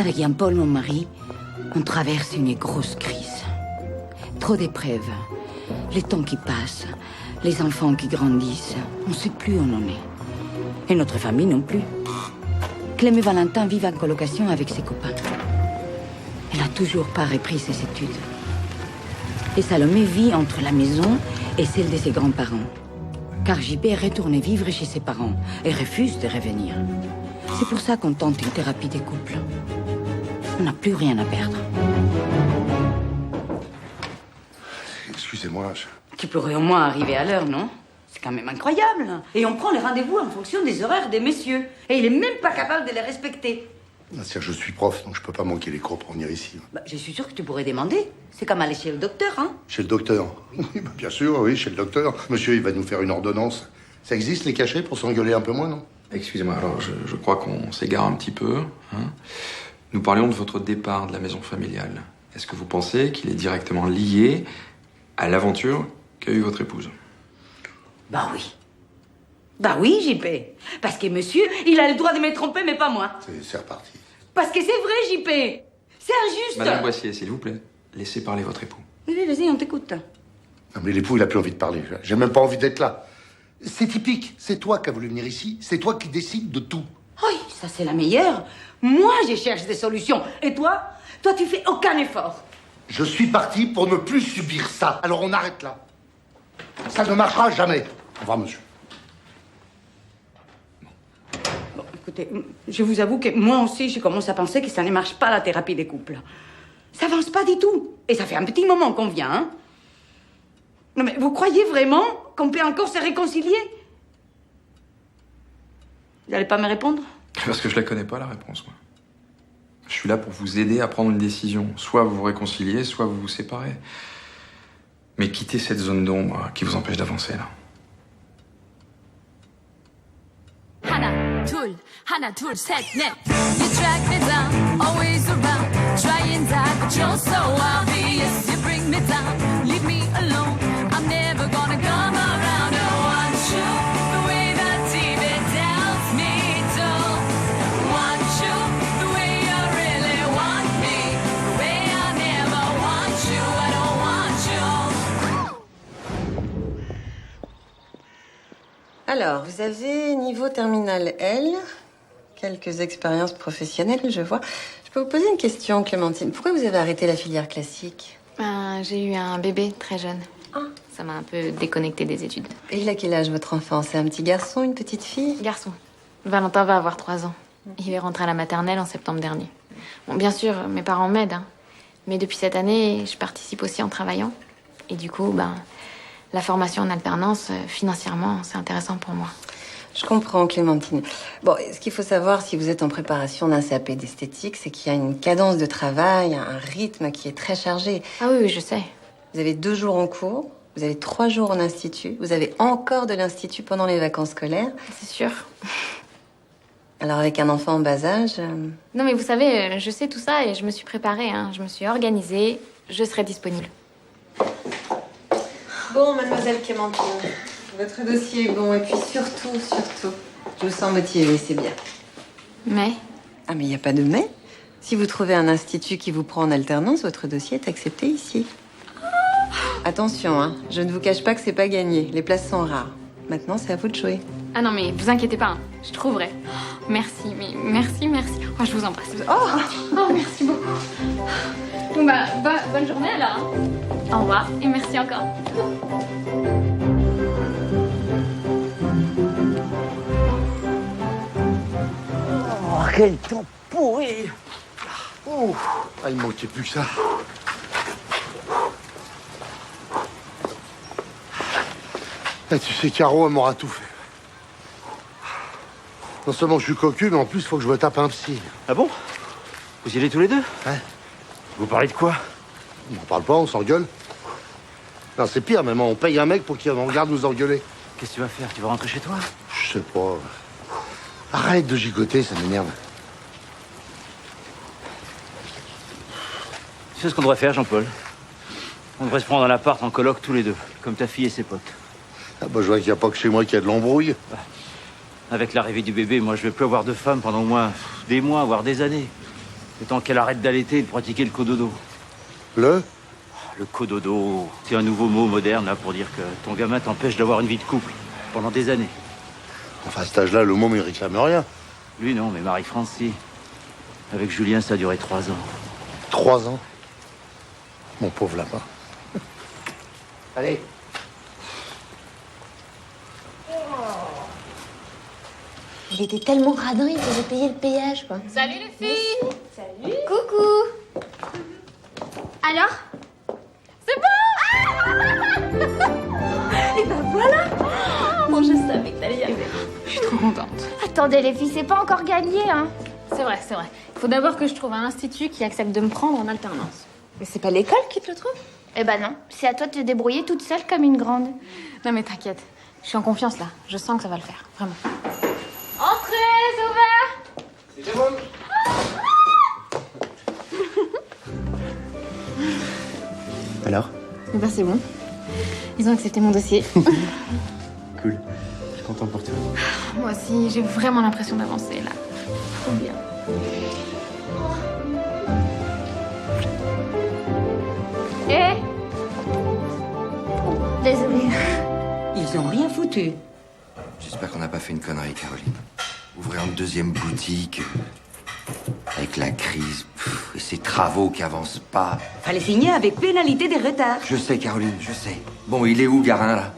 Avec Jean-Paul, mon mari, on traverse une grosse crise. Trop d'épreuves, les temps qui passent, les enfants qui grandissent. On ne sait plus où on en est. Et notre famille non plus. Clem et Valentin vivent en colocation avec ses copains. Elle n'a toujours pas repris ses études. Et Salomé vit entre la maison et celle de ses grands-parents. Car JP est retourné vivre chez ses parents et refuse de revenir. C'est pour ça qu'on tente une thérapie des couples. On n'a plus rien à perdre. Excusez-moi. Tu pourrais au moins arriver à l'heure, non? C'est quand même incroyable. Et on prend les rendez-vous en fonction des horaires des messieurs. Et il est même pas capable de les respecter. C'est-à-dire que je suis prof, donc je peux pas manquer les cours pour venir ici. Bah, je suis sûre que tu pourrais demander. C'est comme aller chez le docteur, hein? Chez le docteur? Oui, bien sûr, oui, chez le docteur. Monsieur, il va nous faire une ordonnance. Ça existe, les cachets, pour s'engueuler un peu moins, non? Excusez-moi, alors je crois qu'on s'égare un petit peu. Hein. Nous parlions de votre départ de la maison familiale. Est-ce que vous pensez qu'il est directement lié à l'aventure qu'a eue votre épouse? Bah oui. Bah oui, JP. Parce que monsieur, il a le droit de me tromper, mais pas moi. C'est reparti. Parce que c'est vrai, JP. C'est injuste. Madame Boissier, s'il vous plaît, laissez parler votre époux. Oui, vas-y, on t'écoute. Non, mais l'époux, il a plus envie de parler. J'ai même pas envie d'être là. C'est typique. C'est toi qui as voulu venir ici. C'est toi qui décides de tout. Oui, ça c'est la meilleure. Moi, je cherche des solutions. Et toi? Toi, tu fais aucun effort. Je suis parti pour ne plus subir ça. Alors on arrête là. Ça ne marchera jamais. Au revoir, monsieur. Bon, écoutez, je vous avoue que moi aussi, je commence à penser que ça ne marche pas, la thérapie des couples. Ça avance pas du tout. Et ça fait un petit moment qu'on vient, hein. Non, mais vous croyez vraiment qu'on peut encore se réconcilier? Vous n'allez pas me répondre? Parce que je la connais pas, la réponse, moi. Je suis là pour vous aider à prendre une décision. Soit vous vous réconciliez, soit vous vous séparez. Mais quittez cette zone d'ombre qui vous empêche d'avancer, là. 하나 둘 셋 넷 You drag me down always around Try and die but you're so obvious You bring me down leave me alone I'm never gonna come around I want you the way that TV tells me to Want you the way you really want me The way I never want you I don't want you Alors, vous avez niveau terminal L, quelques expériences professionnelles, je vois. Je peux vous poser une question, Clémentine. Pourquoi vous avez arrêté la filière classique? J'ai eu un bébé très jeune. Ah. Ça m'a un peu déconnecté des études. Et il a quel âge, votre enfant? C'est un petit garçon, une petite fille? Garçon. Valentin va avoir 3 ans. Il est rentré à la maternelle en septembre dernier. Bon, bien sûr, mes parents m'aident, hein. Mais depuis cette année, je participe aussi en travaillant. Et du coup, la formation en alternance, financièrement, c'est intéressant pour moi. Je comprends, Clémentine. Bon, ce qu'il faut savoir, si vous êtes en préparation d'un CAP d'esthétique, c'est qu'il y a une cadence de travail, un rythme qui est très chargé. Ah oui, je sais. Vous avez 2 jours en cours, vous avez 3 jours en institut, vous avez encore de l'institut pendant les vacances scolaires. C'est sûr. Alors, avec un enfant en bas âge... Non, mais vous savez, je sais tout ça et je me suis préparée, hein. Je me suis organisée, je serai disponible. Bon, mademoiselle Clémentine, votre dossier est bon. Et puis surtout, je vous sens motivée, c'est bien. Mais Ah, mais il n'y a pas de mais. Si vous trouvez un institut qui vous prend en alternance, votre dossier est accepté ici. Attention, hein, je ne vous cache pas que c'est pas gagné. Les places sont rares. Maintenant, c'est à vous de jouer. Ah non, mais vous inquiétez pas, hein. Je trouverai. Oh, merci, mais merci. Oh, je vous embrasse. Oh, merci beaucoup. Bon, bonne journée alors, hein. Au revoir et merci encore. Oh, quel temps pourri! Oh, il manquait plus que ça. Et tu sais, Caro, elle m'aura tout fait. Non seulement je suis cocu, mais en plus, il faut que je me tape un psy. Ah bon? Vous y allez tous les deux? Ouais. Vous parlez de quoi? On n'en parle pas, on s'engueule. Non, c'est pire, même, on paye un mec pour qu'il regarde nous engueuler. Qu'est-ce que tu vas faire? Tu vas rentrer chez toi? Je sais pas. Arrête de gigoter, ça m'énerve. Tu sais ce qu'on devrait faire, Jean-Paul? On devrait se prendre un appart en coloc tous les deux, comme ta fille et ses potes. Ah bah, je vois qu'il n'y a pas que chez moi qu'il y a de l'embrouille. Avec l'arrivée du bébé, moi, je vais plus avoir de femme pendant au moins des mois, voire des années. Le temps qu'elle arrête d'allaiter et de pratiquer le cododo. Le Le cododo, c'est un nouveau mot moderne là pour dire que ton gamin t'empêche d'avoir une vie de couple pendant des années. Enfin, à cet âge-là, le môme, il réclame rien. Lui non, mais Marie-France, si. Avec Julien, ça a duré 3 ans. 3 ans. Mon pauvre lapin. Allez. Il était tellement radin, il faisait payer le péage, quoi. Salut les filles. Salut. Coucou. Alors? C'est bon. Et ben voilà. Bon, je savais que t'allais y arriver. Je suis trop contente. Attendez, les filles, c'est pas encore gagné, hein. C'est vrai, c'est vrai. Il faut d'abord que je trouve un institut qui accepte de me prendre en alternance. Mais c'est pas l'école qui te le trouve? Eh ben non, c'est à toi de te débrouiller toute seule comme une grande. Non mais t'inquiète, je suis en confiance là. Je sens que ça va le faire, vraiment. Entrez, c'est ouvert. Alors? Eh ben c'est bon. Ils ont accepté mon dossier. Cool. Je suis content pour toi. Moi aussi, j'ai vraiment l'impression d'avancer là. Trop bien. Eh. Désolée. Ils ont rien foutu. J'espère qu'on n'a pas fait une connerie, Caroline. Ouvrir une deuxième boutique, avec la crise, et ces travaux qui avancent pas. Fallait signer avec pénalité des retards. Je sais, Caroline, je sais. Bon, il est où, Garin, là?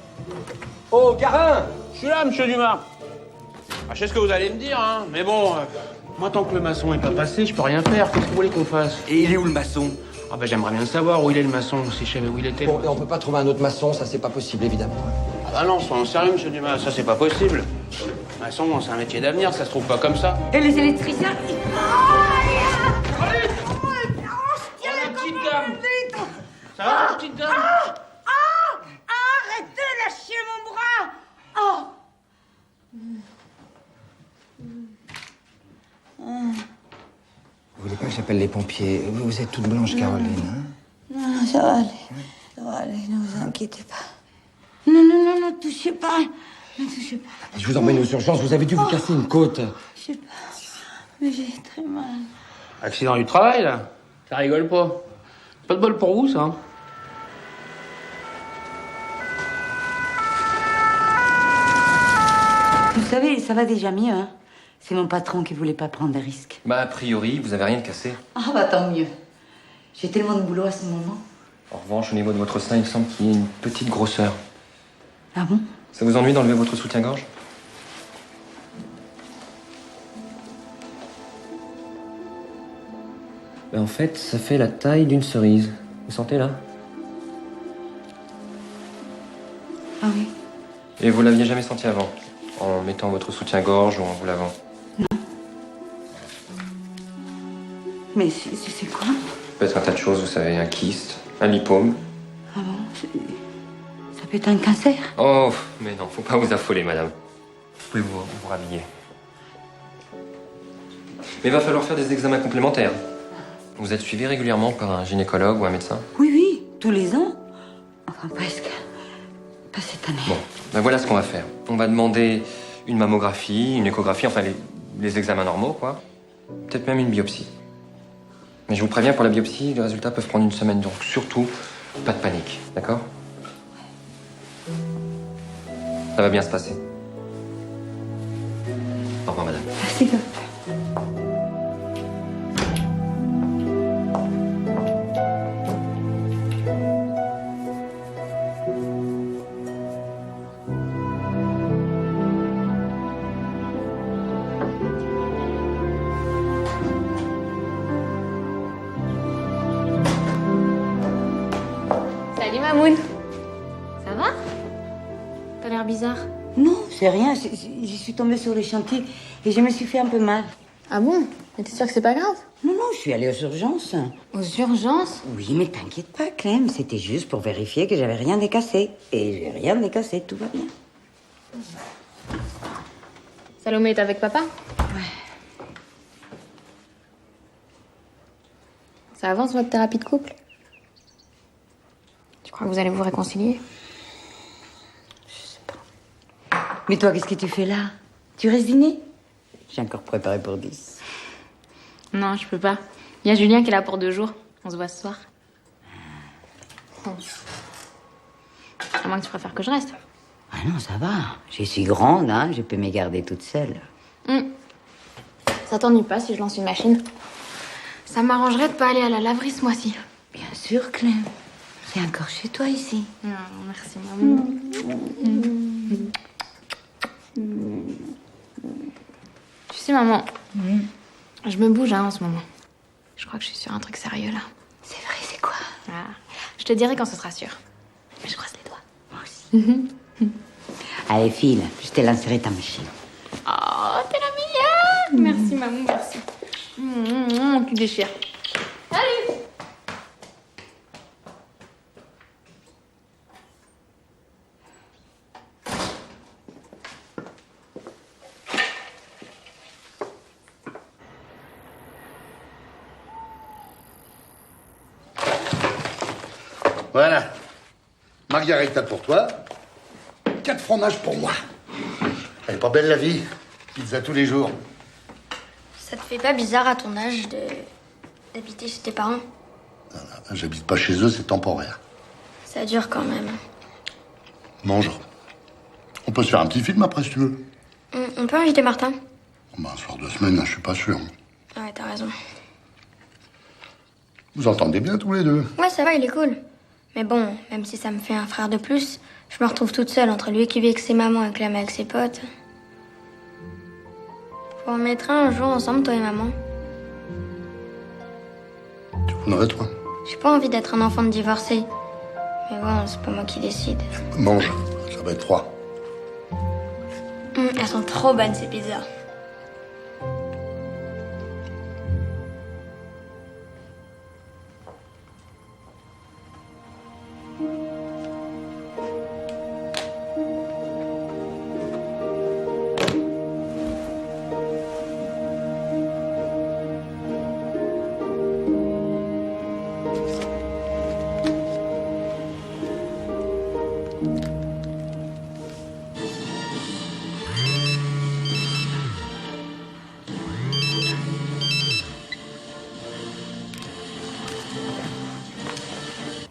Oh, Garin! Je suis là, monsieur Dumas. Ah, je sais ce que vous allez me dire, hein, mais bon, moi, tant que le maçon est pas passé, je peux rien faire. Qu'est-ce que vous voulez qu'on fasse? Et il est où, le maçon? Ah, ben, j'aimerais bien le savoir où il est, le maçon, si je savais où il était. Bon, et on peut pas trouver un autre maçon, ça c'est pas possible, évidemment. Ah, bah non, soyons sérieux, monsieur Dumas, ça, c'est pas possible. Maçon, c'est un métier d'avenir, ça se trouve pas comme ça. Et les électriciens? Petite dame! Ça va, la petite dame? Arrêtez, lâchez mon bras! Oh! Vous voulez pas que j'appelle les pompiers? Vous êtes toute blanche, Caroline, hein? Non, ça va aller. Ça va aller, ne vous inquiétez pas. Non, non, non, ne touchez pas. Ne touchez pas. Je vous emmène aux urgences, vous avez dû vous casser une côte. Je sais pas. Mais j'ai très mal. Accident du travail, là? Ça rigole pas. Pas de bol pour vous, ça, hein? Vous savez, ça va déjà mieux, hein. C'est mon patron qui voulait pas prendre de risques. Bah, a priori, vous avez rien de cassé. Ah bah tant mieux. J'ai tellement de boulot à ce moment. En revanche, au niveau de votre sein, il semble qu'il y ait une petite grosseur. Ah bon? Ça vous ennuie d'enlever votre soutien-gorge? Ben, en fait, ça fait la taille d'une cerise. Vous sentez là? Ah oui. Et vous l'aviez jamais senti avant? En mettant votre soutien-gorge ou en vous lavant? Mais c'est quoi? Ça peut être un tas de choses, vous savez, un kyste, un lipome. Ah bon? Ça peut être un cancer? Oh, mais non, faut pas vous affoler, madame. Vous pouvez vous rhabiller. Mais il va falloir faire des examens complémentaires. Vous êtes suivi régulièrement par un gynécologue ou un médecin? Oui, oui, tous les ans. Enfin, presque. Pas cette année. Bon, ben voilà ce qu'on va faire. On va demander une mammographie, une échographie, enfin les examens normaux, quoi. Peut-être même une biopsie. Mais je vous préviens, pour la biopsie, les résultats peuvent prendre une semaine, donc surtout, pas de panique, d'accord? Ça va bien se passer. Au revoir, madame. Merci, docteur. Salut Mamoun. Ça va? T'as l'air bizarre. Non, c'est rien. Je suis tombée sur le chantier et je me suis fait un peu mal. Ah bon? Mais t'es sûre que c'est pas grave? Non, non, je suis allée aux urgences. Aux urgences? Oui, mais t'inquiète pas, Clem. C'était juste pour vérifier que j'avais rien décassé. Et j'ai rien décassé, tout va bien. Salomé est avec papa? Ouais. Ça avance votre thérapie de couple? Tu crois que vous allez vous réconcilier? Mais toi, qu'est-ce que tu fais là? Tu restes dîner? J'ai encore préparé pour 10. Non, je peux pas. Il y a Julien qui est là pour 2 jours. On se voit ce soir. À moins que tu préfères que je reste. Ah non, ça va. Je suis grande, hein. Je peux me garder toute seule. Ça t'ennuie pas si je lance une machine? Ça m'arrangerait de pas aller à la laverie ce mois-ci. Bien sûr, Clem. C'est encore chez toi ici. Oh, merci, maman. Tu sais, maman, je me bouge en ce moment. Je crois que je suis sur un truc sérieux, là. C'est vrai, c'est quoi? Je te dirai quand ce sera sûr. Mais je croise les doigts. Moi aussi. Allez, file. Je te lancerai ta machine. Oh, t'es la meilleure. Merci, maman, merci. Tu déchires. Salut. Voilà. Margarita pour toi. 4 fromages pour moi. Elle est pas belle la vie. Pizza tous les jours. Ça te fait pas bizarre à ton âge d'habiter chez tes parents? J'habite pas chez eux, c'est temporaire. Ça dure quand même. Mange. On peut se faire un petit film après si tu veux. On peut inviter Martin? Bah, un soir de semaine, je suis pas sûr. Ouais, t'as raison. Vous entendez bien tous les deux? Ouais, ça va, il est cool. Mais bon, même si ça me fait un frère de plus, je me retrouve toute seule entre lui qui vit avec ses mamans et Clem avec ses potes. Faut en mettre un jour ensemble, toi et maman. Tu voudrais, toi? J'ai pas envie d'être un enfant de divorcé. Mais bon, c'est pas moi qui décide. Mange, ça va être froid. Elles sont trop bonnes, ces pizzas.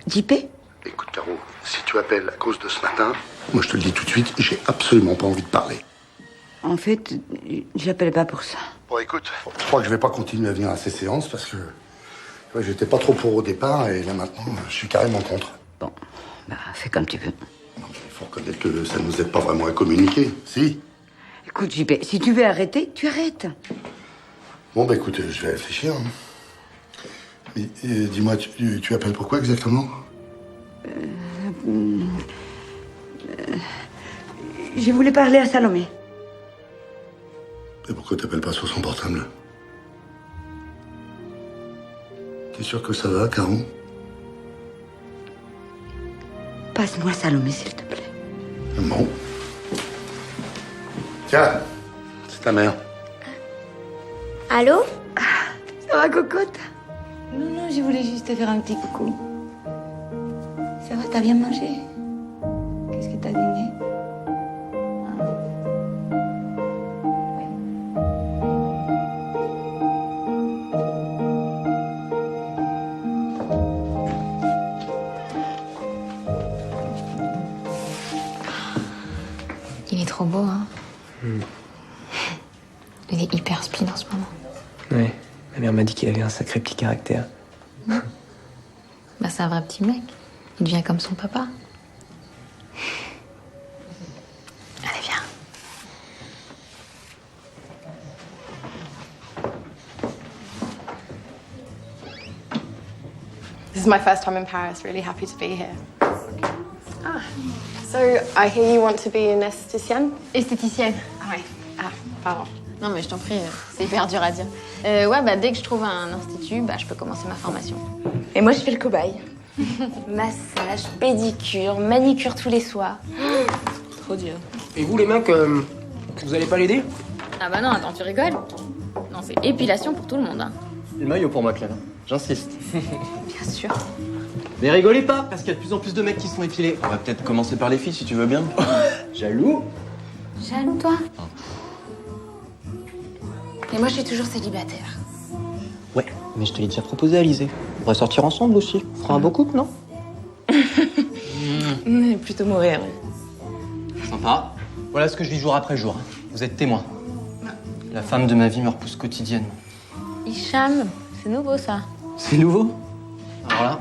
JP? Écoute, Caro, si tu appelles à cause de ce matin, moi je te le dis tout de suite, j'ai absolument pas envie de parler. En fait, j'appelle pas pour ça. Bon, écoute, je crois que je vais pas continuer à venir à ces séances parce que ouais, j'étais pas trop pour au départ et là maintenant, je suis carrément contre. Bon, bah fais comme tu veux. Il faut reconnaître que ça nous aide pas vraiment à communiquer, si? Écoute, JP, si tu veux arrêter, tu arrêtes. Bon, bah écoute, je vais réfléchir. Mais dis-moi, tu appelles pourquoi exactement? Je voulais parler à Salomé. Et pourquoi t'appelles pas sur son portable? T'es sûr que ça va, Caro? Passe-moi Salomé, s'il te plaît. Bon. Tiens, c'est ta mère. Allô? Ça va, cocotte? Non, je voulais juste te faire un petit coucou. Ça va, t'as bien mangé? Qu'est-ce que t'as dîné? Il est trop beau, hein? Il est hyper speed en ce moment. Ouais, ma mère m'a dit qu'il avait un sacré petit caractère. Bah, c'est un vrai petit mec. Il devient comme son papa. Allez, viens. This is my first time in Paris. Really happy to be here. Ah, so I hear you want to be an esthéticienne? Esthéticienne. Ah ouais. Ah, pardon. Non, mais je t'en prie, c'est hyper dur à dire. Ouais, bah, dès que je trouve un institut, bah, je peux commencer ma formation. Et moi, je fais le cobaye. Massage, pédicure, manicure tous les soirs. Trop dur. Et vous, les mecs, vous allez pas l'aider? Ah bah non, attends, tu rigoles? Non, c'est épilation pour tout le monde, hein. Le maillot pour moi, Clem. J'insiste. Bien sûr. Mais rigolez pas, parce qu'il y a de plus en plus de mecs qui se font épiler. On va peut-être commencer par les filles, si tu veux bien. Jaloux? Jaloux, toi? Et moi, je suis toujours célibataire. Mais je te l'ai déjà proposé, Alizé. On pourrait sortir ensemble aussi. On fera un beau couple, non? Plutôt mourir. Sympa. Voilà ce que je vis jour après jour. Vous êtes témoin. La femme de ma vie me repousse quotidiennement. Hicham, c'est nouveau ça. C'est nouveau? Alors là.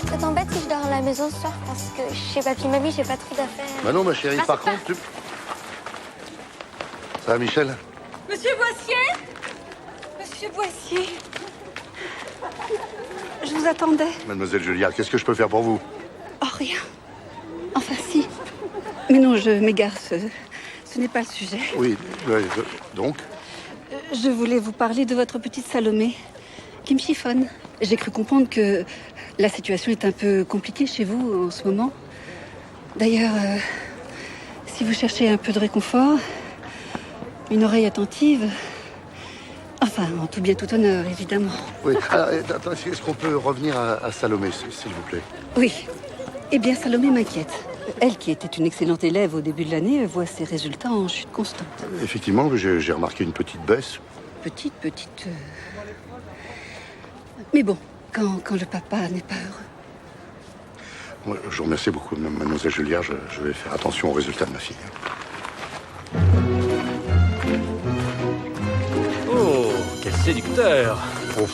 Ça t'embête si je dors à la maison ce soir parce que chez papy mamie j'ai pas trop d'affaires. Bah non, ma chérie, par contre, tu... Ça va, Michel? Monsieur Boissier? Monsieur Boissier? Je vous attendais. Mademoiselle Julia, qu'est-ce que je peux faire pour vous? Oh, rien. Enfin, si. Mais non, je m'égare. Ce n'est pas le sujet. Oui, donc? Je voulais vous parler de votre petite Salomé, qui me chiffonne. J'ai cru comprendre que la situation est un peu compliquée chez vous en ce moment. D'ailleurs, si vous cherchez un peu de réconfort, une oreille attentive... Enfin, en tout bien, tout honneur, évidemment. Oui. Alors, attends, est-ce qu'on peut revenir à Salomé, s'il vous plaît? Oui. Eh bien, Salomé m'inquiète. Elle, qui était une excellente élève au début de l'année, voit ses résultats en chute constante. Effectivement, j'ai remarqué une petite baisse. Petite... Mais bon, quand le papa n'est pas heureux. Je vous remercie beaucoup, mademoiselle Julia. Je vais faire attention aux résultats de ma fille. Oh, quel séducteur! Oh.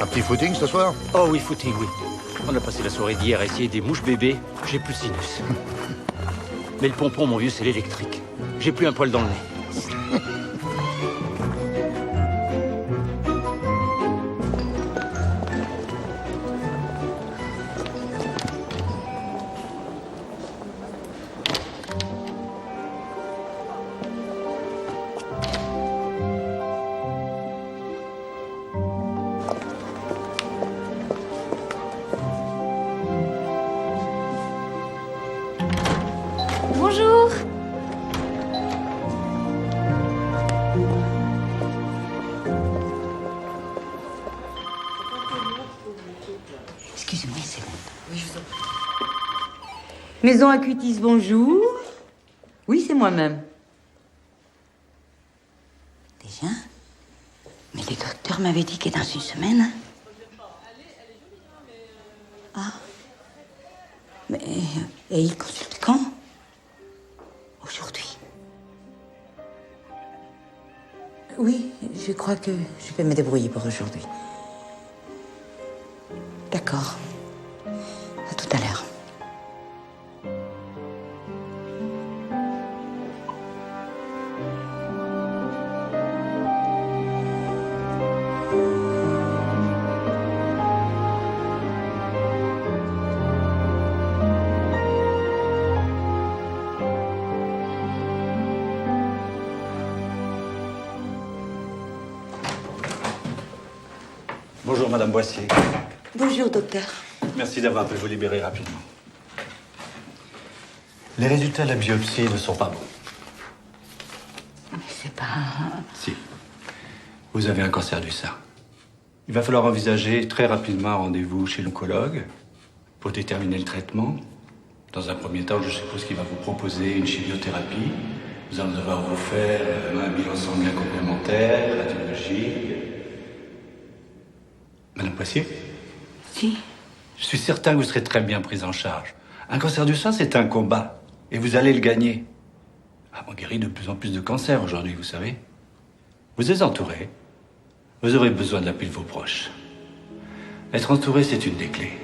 Un petit footing ce soir? Oh oui, footing, oui. On a passé la soirée d'hier à essayer des mouches bébés. J'ai plus de sinus. Mais le pompon, mon vieux, c'est l'électrique. J'ai plus un poil dans le nez. Bonjour. Excusez-moi une seconde. Oui, je vous en prie. Maison Acuitis, bonjour. Oui, c'est moi-même. Déjà? Mais le docteur m'avait dit que dans une semaine. Ah. Mais. Et il consulte quand? Aujourd'hui. Oui, je crois que je peux me débrouiller pour aujourd'hui. D'accord. À tout à l'heure. Bonjour, Madame Boissier. Bonjour, docteur. Merci d'avoir pu vous libérer rapidement. Les résultats de la biopsie ne sont pas bons. Mais c'est pas... Si. Vous avez un cancer du sein. Il va falloir envisager très rapidement un rendez-vous chez l'oncologue pour déterminer le traitement. Dans un premier temps, je suppose qu'il va vous proposer une chimiothérapie. Vous allez devoir vous faire un bilan sanguin complémentaire, radiologie. Madame Boissier? Si. Je suis certain que vous serez très bien prise en charge. Un cancer du sein, c'est un combat. Et vous allez le gagner. On guérit de plus en plus de cancers aujourd'hui, vous savez. Vous êtes entouré. Vous aurez besoin de l'appui de vos proches. Être entouré, c'est une des clés.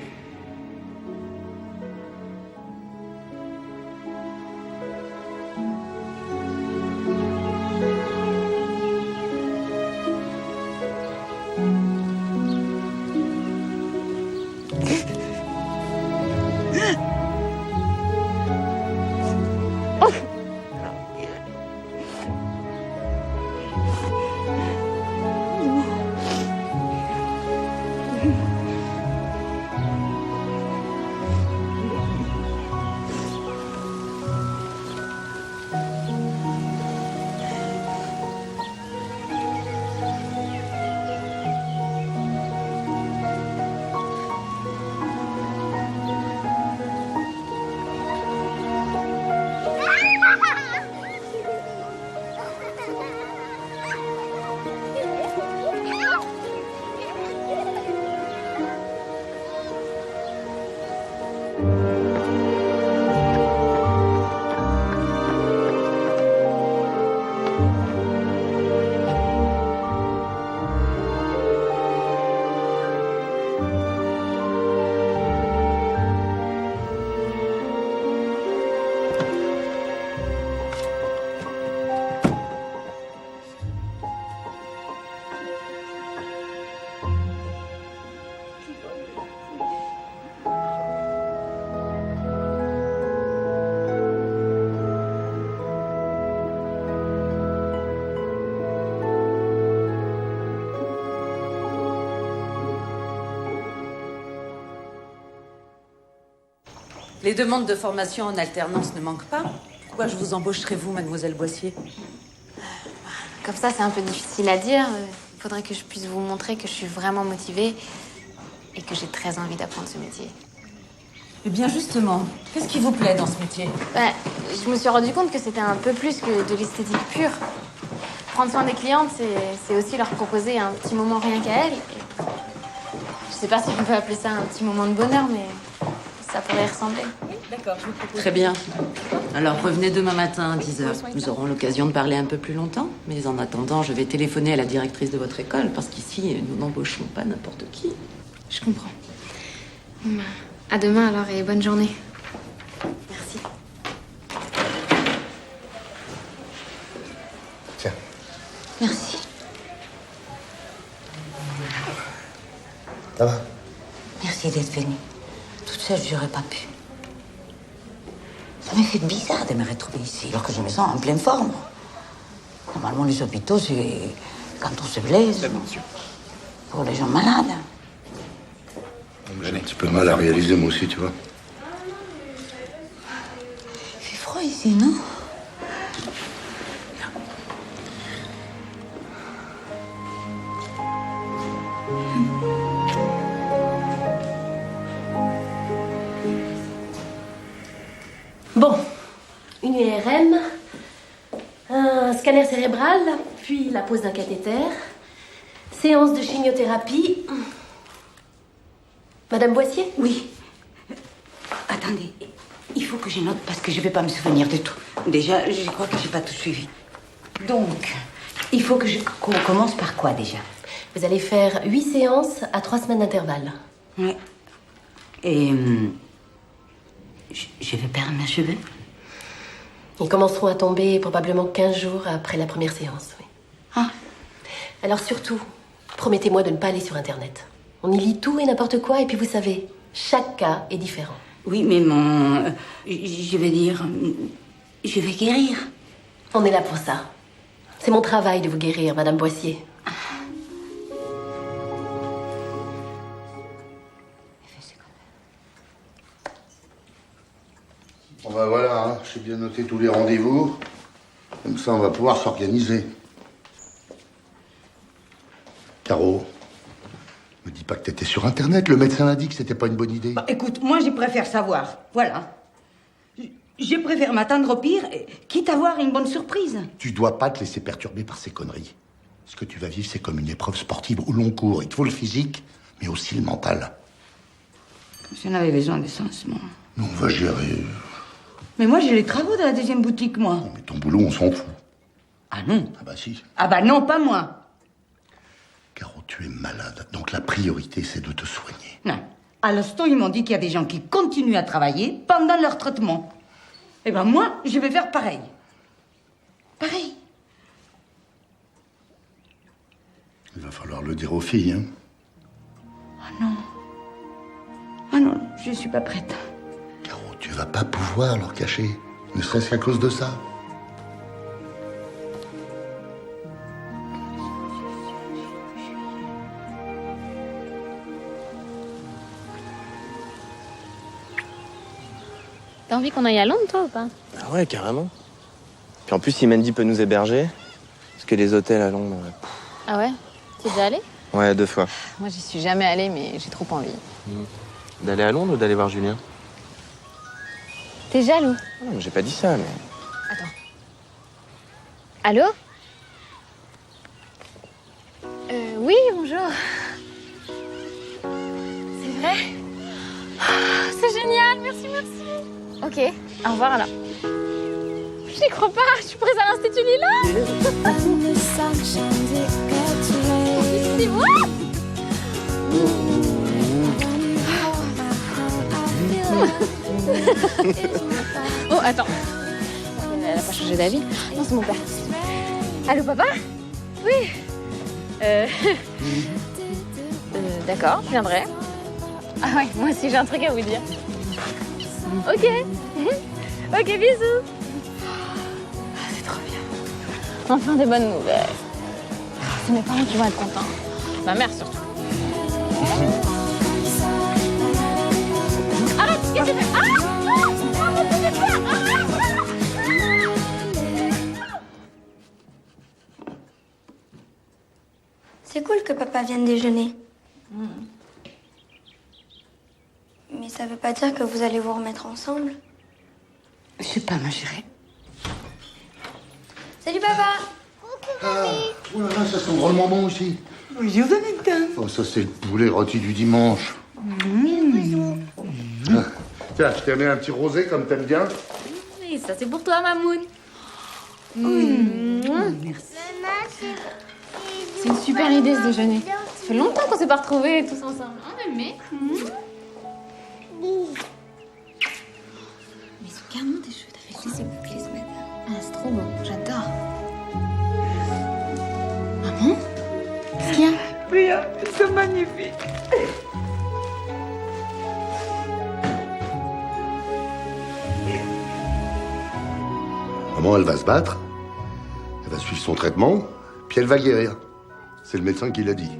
Les demandes de formation en alternance ne manquent pas. Pourquoi je vous embaucherai, vous, mademoiselle Boissier? Comme ça, c'est un peu difficile à dire. Il faudrait que je puisse vous montrer que je suis vraiment motivée et que j'ai très envie d'apprendre ce métier. Eh bien, justement, qu'est-ce qui vous plaît dans ce métier? Je me suis rendu compte que c'était un peu plus que de l'esthétique pure. Prendre soin des clientes, c'est aussi leur proposer un petit moment rien qu'à elles. Et je sais pas si on peut appeler ça un petit moment de bonheur, mais ça pourrait y ressembler. D'accord, je vous propose. Très bien. Alors, revenez demain matin à 10h. Nous aurons l'occasion de parler un peu plus longtemps. Mais en attendant, je vais téléphoner à la directrice de votre école, parce qu'ici, nous n'embauchons pas n'importe qui. Je comprends. À demain alors et bonne journée. Merci. Tiens. Merci. Ça va? Merci d'être venue. Toute seule, j'aurais pas pu. Ça m'a fait bizarre de me retrouver ici, alors que je me sens en pleine forme. Normalement, les hôpitaux, c'est quand on se blesse. Pour les gens malades. J'ai un petit peu mal à réaliser, moi aussi, tu vois. Il fait froid ici, non? Bon, une IRM, un scanner cérébral, puis la pose d'un cathéter, séance de chimiothérapie. Madame Boissier? Oui. Attendez, il faut que je note parce que je ne vais pas me souvenir de tout. Déjà, je crois que je n'ai pas tout suivi. Donc, il faut qu'on commence par quoi déjà? Vous allez faire 8 séances à 3 semaines d'intervalle. Oui. Et je vais perdre mes cheveux? Ils commenceront à tomber probablement 15 jours après la première séance, oui. Ah. Alors surtout, promettez-moi de ne pas aller sur Internet. On y lit tout et n'importe quoi, et puis vous savez, chaque cas est différent. Oui, mais je vais dire... Je vais guérir. On est là pour ça. C'est mon travail de vous guérir, Madame Boissier. Bon ben voilà, hein, j'ai bien noté tous les rendez-vous. Comme ça, on va pouvoir s'organiser. Caro, me dis pas que t'étais sur Internet. Le médecin a dit que c'était pas une bonne idée. Bah, écoute, moi, je préfère savoir. Voilà. Je préfère m'attendre au pire, quitte à avoir une bonne surprise. Tu dois pas te laisser perturber par ces conneries. Ce que tu vas vivre, c'est comme une épreuve sportive au long cours. Il te faut le physique, mais aussi le mental. J'en avais besoin de ça en ce moment. Nous, on va gérer. Mais moi, j'ai les travaux de la deuxième boutique, moi. Non, mais ton boulot, on s'en fout. Ah non? Ah bah si. Ah bah non, pas moi. Caro, tu es malade. Donc la priorité, c'est de te soigner. Non. À l'instant, ils m'ont dit qu'il y a des gens qui continuent à travailler pendant leur traitement. Eh ben moi, je vais faire pareil. Pareil. Il va falloir le dire aux filles, hein. Ah non. Ah non, je suis pas prête. Caro, tu vas pas pouvoir leur cacher. Ne serait-ce qu'à cause de ça. T'as envie qu'on aille à Londres, toi, ou pas? Ah ouais, carrément. Puis en plus, si Mandy peut nous héberger, parce que les hôtels à Londres... Ah ouais? T'es déjà allé? Ouais, 2 fois. Moi, j'y suis jamais allée, mais j'ai trop envie. D'aller à Londres ou d'aller voir Julien? T'es jaloux? Non, j'ai pas dit ça, mais... Attends. Allô? Oui, bonjour. C'est vrai? Oh, c'est génial, merci, merci. Ok, au revoir alors. J'y crois pas, je suis prise à l'Institut Lila. C'est moi? Oh, attends. Elle a pas changé d'avis? Non, c'est mon père. Allô, papa? Oui. D'accord, je viendrai. Ah ouais, moi aussi j'ai un truc à vous dire. Ok. Ok, bisous. Ah, c'est trop bien. Enfin des bonnes nouvelles. C'est mes parents qui vont être contents. Ma mère surtout. Arrête, qu'est-ce que tu fais? Ah! C'est cool que papa vienne déjeuner. Mais ça veut pas dire que vous allez vous remettre ensemble. Je sais pas, ma chérie. Salut papa. Oh là là, ça sent drôlement bon aussi. Bonjour, Valentin. Oh, ça, c'est le poulet rôti du dimanche. Ah, tiens, je t'ai amené un petit rosé comme t'aimes bien. Et ça, c'est pour toi, Mamoun. Merci. C'est une super idée, ce déjeuner. Ça fait longtemps qu'on s'est pas retrouvés tous ensemble. Hein, mais Regarde-moi tes cheveux, t'as fait ces boucles ce matin. ah, c'est trop beau, j'adore. Maman? Qu'est-ce qu'il y a? Rien, c'est magnifique. Maman, elle va se battre. Elle va suivre son traitement. Puis elle va guérir. C'est le médecin qui l'a dit.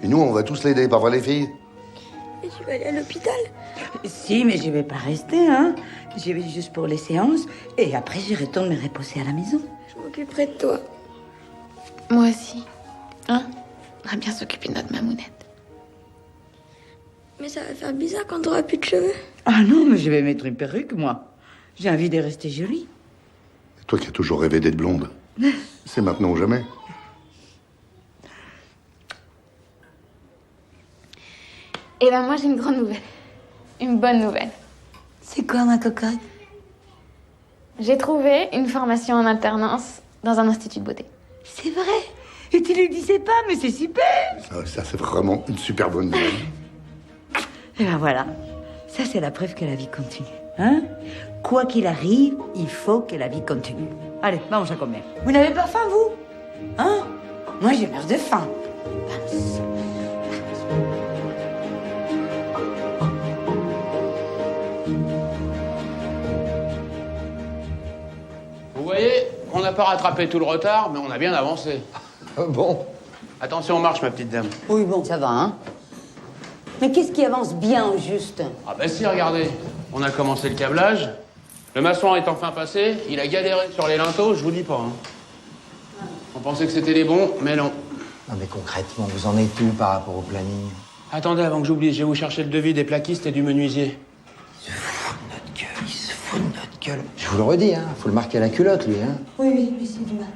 Et nous, on va tous l'aider, pas vrai, les filles? Et tu vas aller à l'hôpital? Si, mais je vais pas rester, hein. J'y vais juste pour les séances. Et après, je retourne me reposer à la maison. Je m'occuperai de toi. Moi aussi. Hein? On va bien s'occuper de notre mamounette. Mais ça va faire bizarre quand t'auras plus de cheveux. Ah non, mais je vais mettre une perruque, moi. J'ai envie de rester jolie. Toi qui as toujours rêvé d'être blonde. C'est maintenant ou jamais. Et ben moi, j'ai une grande nouvelle. Une bonne nouvelle. C'est quoi, ma cocotte? J'ai trouvé une formation en alternance dans un institut de beauté. C'est vrai. Et tu le disais pas, mais c'est super. Ça, c'est vraiment une super bonne nouvelle. Et ben voilà. Ça, c'est la preuve que la vie continue. Hein? Quoi qu'il arrive, il faut que la vie continue. Allez, mange à comer. Vous n'avez pas faim, vous? Hein? Moi, j'ai meurs de faim. Vous voyez, on n'a pas rattrapé tout le retard, mais on a bien avancé. Bon. Attention, on marche, ma petite dame. Oui, bon, ça va, hein? Mais qu'est-ce qui avance bien au juste? Ah bah si, regardez. On a commencé le câblage. Le maçon est enfin passé. Il a galéré sur les linteaux, je vous dis pas. Hein. On pensait que c'était les bons, mais non. Non mais concrètement, vous en êtes où par rapport au planning? Attendez, avant que j'oublie, je vais vous chercher le devis des plaquistes et du menuisier. Il se fout de notre gueule. Je vous le redis, hein, faut le marquer à la culotte, lui, hein. Oui, c'est du mal.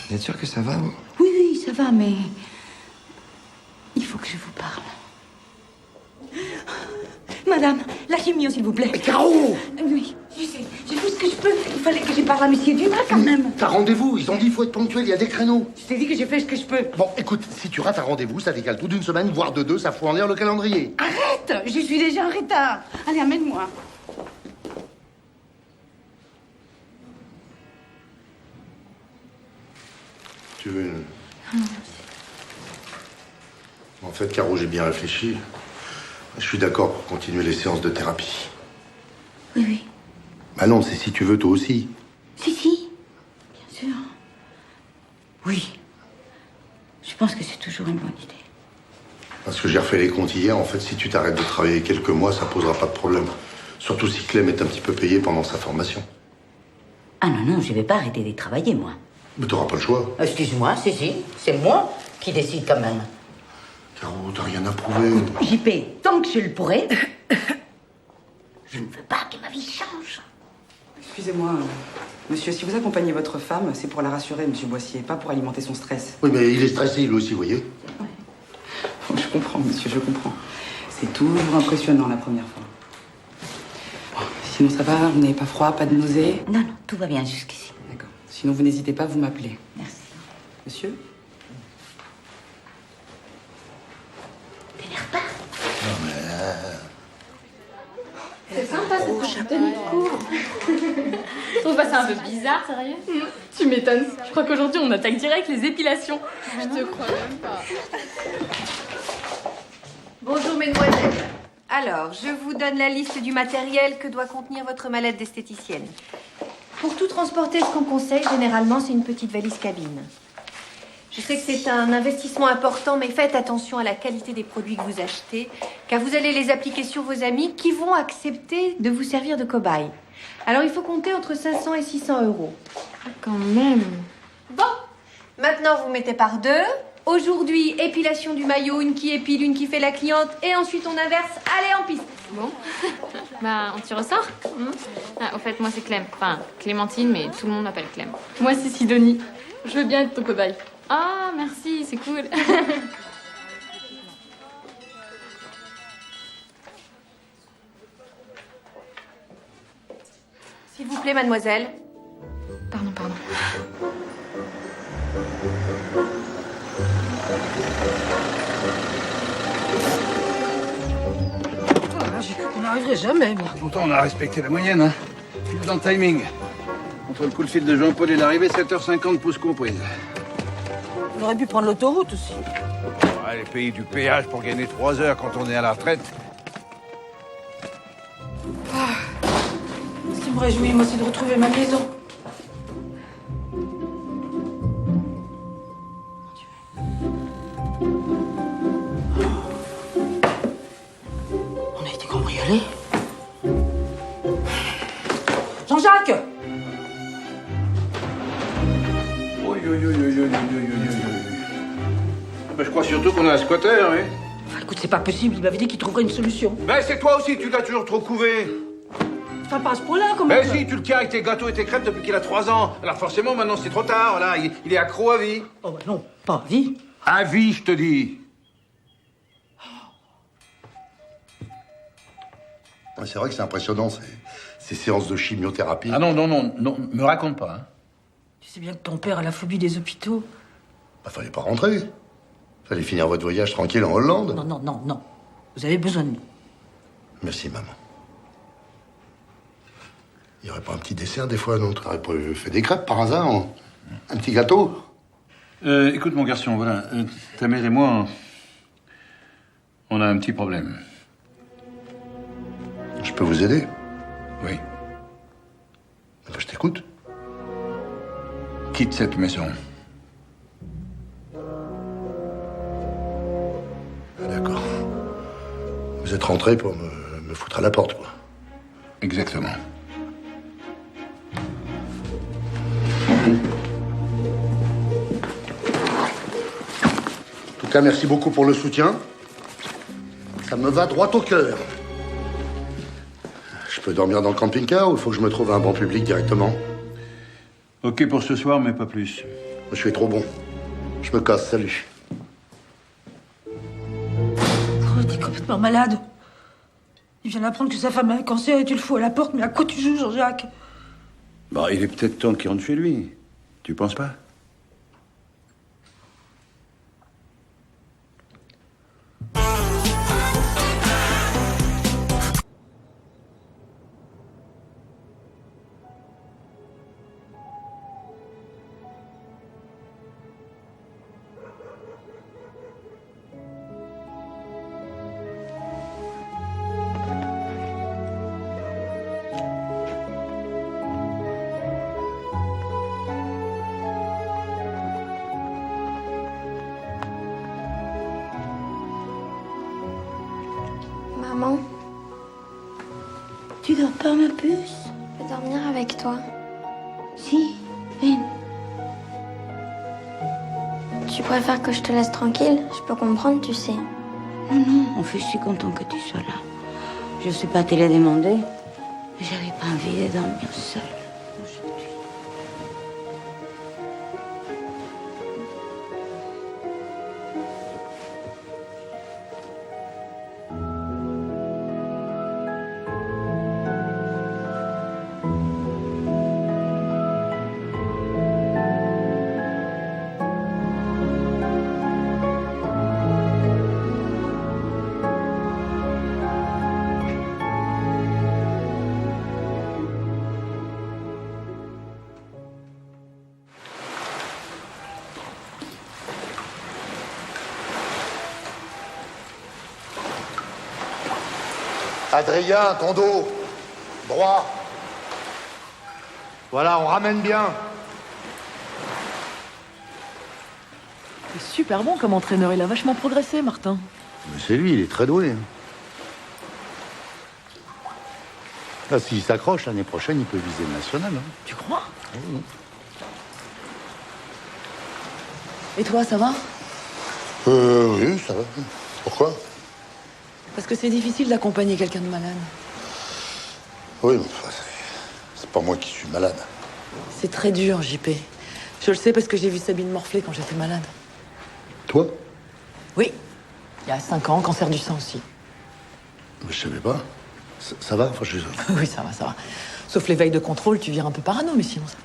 Vous êtes sûr que ça va, vous? Oui, ça va, mais... il faut que je vous parle. Madame, la chimio, s'il vous plaît. Mais Caro! Oui, je sais. J'ai fait ce que je peux. Il fallait que je parle à monsieur Dumas, quand même. T'as rendez-vous, ils ont dit qu'il faut être ponctuel, il y a des créneaux. Je t'ai dit que j'ai fait ce que je peux. Bon, écoute, si tu rates un rendez-vous, ça décale tout d'une semaine, voire de deux, ça fout en l'air le calendrier. Arrête! Je suis déjà en retard. Allez, amène-moi. Tu veux une... En fait, Caro, j'ai bien réfléchi. Je suis d'accord pour continuer les séances de thérapie. Oui. Bah non, c'est si tu veux, toi aussi. Si. Bien sûr. Oui. Je pense que c'est toujours une bonne idée. Parce que j'ai refait les comptes hier. En fait, si tu t'arrêtes de travailler quelques mois, ça posera pas de problème. Surtout si Clem est un petit peu payé pendant sa formation. Ah non, je vais pas arrêter de travailler, moi. Mais t'auras pas le choix. Excuse-moi, si. C'est moi qui décide quand même. Caro, t'as rien à prouver. JP, tant que je le pourrai, je ne veux pas que ma vie change. Excusez-moi, monsieur, si vous accompagnez votre femme, c'est pour la rassurer, monsieur Boissier, pas pour alimenter son stress. Oui, mais il est stressé, lui aussi, vous voyez. Je comprends, monsieur, je comprends. C'est toujours impressionnant la première fois. Bon, sinon ça va, vous n'avez pas froid, pas de nausée? Non, tout va bien jusqu'ici. D'accord. Sinon vous n'hésitez pas, vous m'appelez. Merci. Monsieur? C'est sympa cette tenue de cours. Je trouve pas ça un peu bizarre, sérieux? Tu m'étonnes. Je crois qu'aujourd'hui, on attaque direct les épilations. Je te crois même pas. Bonjour, mesdemoiselles. Alors, je vous donne la liste du matériel que doit contenir votre mallette d'esthéticienne. Pour tout transporter ce qu'on conseille, généralement, c'est une petite valise cabine. Je sais que c'est un investissement important, mais faites attention à la qualité des produits que vous achetez, car vous allez les appliquer sur vos amis qui vont accepter de vous servir de cobaye. Alors il faut compter entre 500 et 600 euros. Quand même. Bon, maintenant vous mettez par deux. Aujourd'hui, épilation du maillot, une qui épile, une qui fait la cliente, et ensuite on inverse. Allez, en piste. Bon. Bah, on tire au sort. Ah, au fait, moi c'est Clem. Enfin, Clémentine, mais tout le monde m'appelle Clem. Moi, c'est Sidonie. Je veux bien être ton cobaye. Ah, merci, c'est cool. S'il vous plaît, mademoiselle. Pardon. J'ai cru qu'on n'arriverait jamais, moi. Pourtant, on a respecté la moyenne, hein. Pile dans le timing. Entre le coup de fil de Jean-Paul et l'arrivée, 7h50, pause comprise. On aurait pu prendre l'autoroute aussi. Ouais, les pays du péage pour gagner 3 heures quand on est à la retraite. Ce qui me réjouit, moi, c'est de retrouver ma maison. On a été cambriolés. Jean-Jacques! Je crois surtout qu'on a un squatter, oui. Enfin, écoute, c'est pas possible, il m'avait dit qu'il trouverait une solution. Ben, c'est toi aussi, tu l'as toujours trop couvé. Enfin, pas à ce point-là, quand même. Ben si, tu le tiens avec tes gâteaux et tes crêpes depuis qu'il a 3 ans. Alors forcément, maintenant, c'est trop tard, là. Il est accro à vie. Oh, bah non, pas à vie. À vie, je te dis. Ouais, c'est vrai que c'est impressionnant, ces séances de chimiothérapie. Ah non, me raconte pas, hein. Tu sais bien que ton père a la phobie des hôpitaux. Bah, fallait pas rentrer. Fallait finir votre voyage tranquille en Hollande. Non. Vous avez besoin de nous. Merci, maman. Il y aurait pas un petit dessert, des fois, non? Tu aurais pas fait des crêpes, par hasard? Un petit gâteau? Écoute, mon garçon, voilà. Ta mère et moi, on a un petit problème. Je peux vous aider? Oui. Ben, je t'écoute. Quitte cette maison. Ah, d'accord. Vous êtes rentré pour me foutre à la porte, quoi. Exactement. En tout cas, merci beaucoup pour le soutien. Ça me va droit au cœur. Je peux dormir dans le camping-car ou il faut que je me trouve un banc public directement? Ok pour ce soir, mais pas plus. Je suis trop bon. Je me casse, salut. Oh, t'es complètement malade. Il vient d'apprendre que sa femme a un cancer et tu le fous à la porte, mais à quoi tu joues, Jean-Jacques? Bah, il est peut-être temps qu'il rentre chez lui. Tu penses pas? Maman, Tu dors pas, ma puce? je peux dormir avec toi. Si, viens. Tu préfères que je te laisse tranquille? Je peux comprendre, tu sais. Non, en fait, je suis content que tu sois là. Je sais pas te le demander, mais j'avais pas envie de dormir seule. Adrien, ton dos. Droit. Voilà, on ramène bien. Il est super bon comme entraîneur, il a vachement progressé, Martin. Mais c'est lui, il est très doué. Là, s'il s'accroche, l'année prochaine, il peut viser le national. Hein. Tu crois? Oui. Et toi, ça va? Oui, ça va. Pourquoi? Parce que c'est difficile d'accompagner quelqu'un de malade. Oui, mais enfin, c'est pas moi qui suis malade. C'est très dur, JP. Je le sais parce que j'ai vu Sabine morfler quand j'étais malade. Toi? Oui. Il y a 5 ans, cancer du sein aussi. Mais je savais pas. Ça va? Enfin, Oui, ça va, ça va. Sauf les veilles de contrôle, tu vires un peu parano, mais sinon ça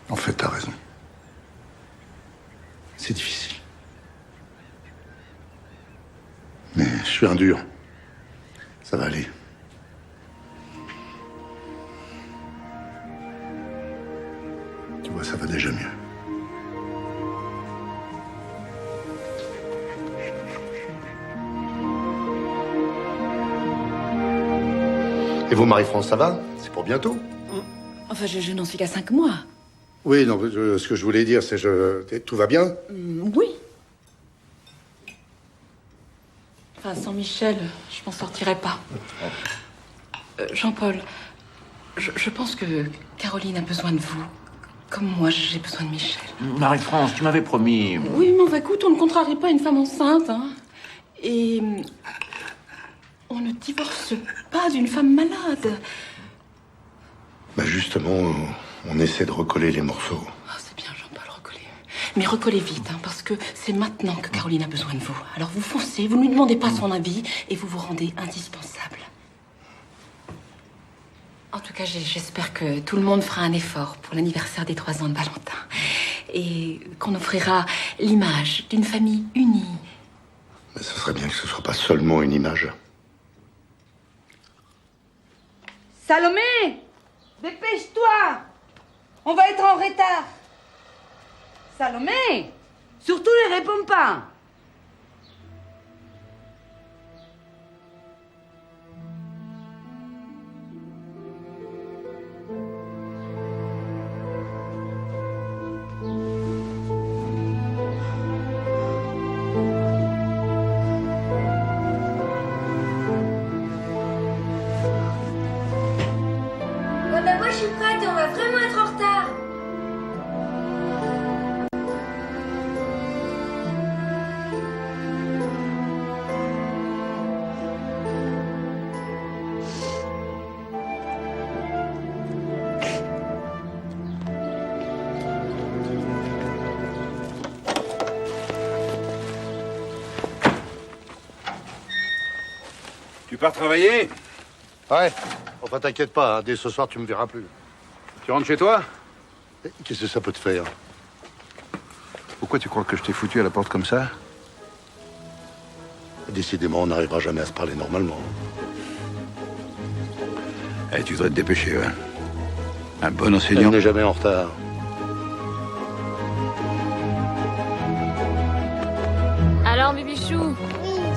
va. En fait, t'as raison. C'est difficile. Mais je suis un dur. Ça va aller. Tu vois, ça va déjà mieux. Et vous, Marie-France, ça va? C'est pour bientôt? Enfin, je n'en suis qu'à 5 mois. Oui, non, ce que je voulais dire, c'est tout va bien? Oui. Enfin, sans Michel, je m'en sortirais pas. Jean-Paul, je pense que Caroline a besoin de vous. Comme moi, j'ai besoin de Michel. Marie-France, tu m'avais promis. Oui, mais enfin, écoute, on ne contrarie pas une femme enceinte. Hein. Et on ne divorce pas d'une femme malade. Bah justement, on essaie de recoller les morceaux. Oh, c'est bien, Jean-Paul, recoller. Mais recollez vite, hein, parce que c'est maintenant que Caroline a besoin de vous. Alors vous foncez, vous ne lui demandez pas son avis et vous vous rendez indispensable. En tout cas, j'espère que tout le monde fera un effort pour l'anniversaire des 3 ans de Valentin. Et qu'on offrira l'image d'une famille unie. Mais ce serait bien que ce soit pas seulement une image. Salomé! Dépêche-toi! On va être en retard. Salomé! Surtout ne réponds pas. Ouais, bah moi je suis prête, on va vraiment être en retard. Tu pars travailler? Ouais. Enfin, t'inquiète pas, hein, dès ce soir, tu me verras plus. Tu rentres chez toi? Qu'est-ce que ça peut te faire? Pourquoi tu crois que je t'ai foutu à la porte comme ça? Décidément, on n'arrivera jamais à se parler normalement. Eh, tu devrais te dépêcher, ouais. Un bon enseignant. Elle n'est jamais en retard. Alors, Bibichou,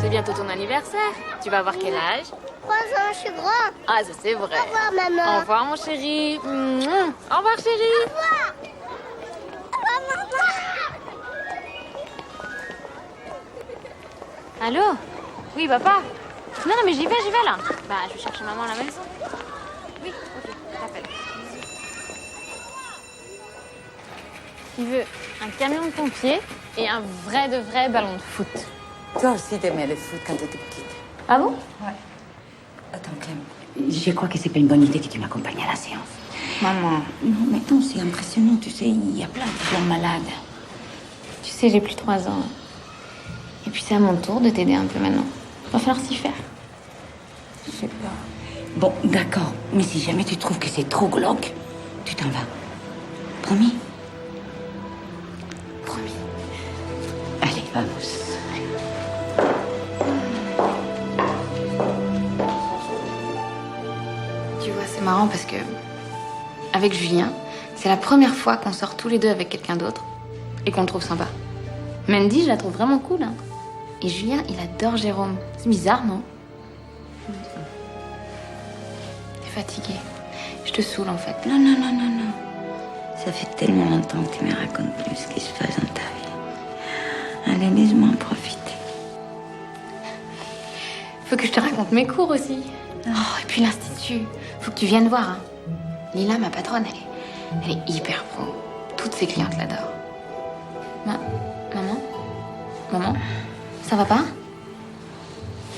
c'est bientôt ton anniversaire. Tu vas avoir quel âge? 3 ans, je suis grand. Ah, ça c'est vrai. Au revoir, maman. Au revoir, mon chéri. Au revoir, chéri. Au revoir. Au revoir, maman. Allô? Oui, papa? Non, mais j'y vais là. Bah, je vais chercher maman à la maison. Oui, ok, je t'appelle. Il veut un camion de pompiers et un vrai de vrai ballon de foot. Toi aussi, t'aimais le foot quand t'étais petite. Ah bon? Ouais. Attends, Clem, je crois que c'est pas une bonne idée que tu m'accompagnes à la séance. Maman. Non, mais non, c'est impressionnant, tu sais, il y a plein de gens malades. Tu sais, j'ai plus 3 ans. Et puis c'est à mon tour de t'aider un peu maintenant. Va falloir s'y faire. Je sais pas. Bon, d'accord, mais si jamais tu trouves que c'est trop glauque, tu t'en vas. Promis? Promis. Allez, vamos. Tu vois, c'est marrant parce que avec Julien, c'est la première fois qu'on sort tous les deux avec quelqu'un d'autre et qu'on le trouve sympa. Mandy, je la trouve vraiment cool. Hein. Et Julien, il adore Jérôme. C'est bizarre, non? T'es fatiguée. Je te saoule en fait. Non. Ça fait tellement longtemps que tu me racontes plus ce qui se passe dans ta vie. Allez, laisse-moi en profiter. Faut que je te raconte mes cours aussi. Oh, et puis l'Institut. Faut que tu viennes voir. Hein. Lila, ma patronne, elle est hyper pro. Toutes ses clientes l'adorent. Maman? Maman? Ça va pas?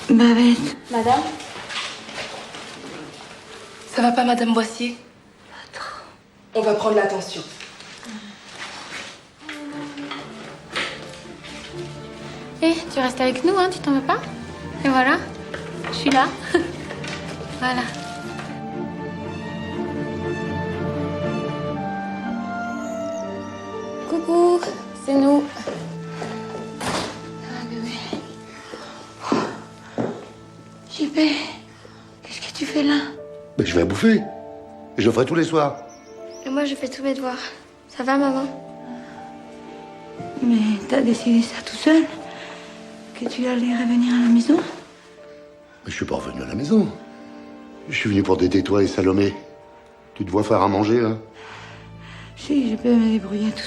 Babette. Madame? Ça va pas, Madame Boissier? On va prendre l'attention. Eh, tu restes avec nous, hein, tu t'en vas pas? Et voilà, je suis là. Voilà. Coucou, c'est nous. Ah, bébé. JP, qu'est-ce que tu fais là? Mais je vais à bouffer. Et je le ferai tous les soirs. Et moi, je fais tous mes devoirs. Ça va, maman? Mais t'as décidé ça tout seul? Que tu allais revenir à la maison? Mais je suis pas revenu à la maison. Je suis venu pour t'aider, toi et Salomé. Tu te vois faire à manger, là? Si, je peux me débrouiller tout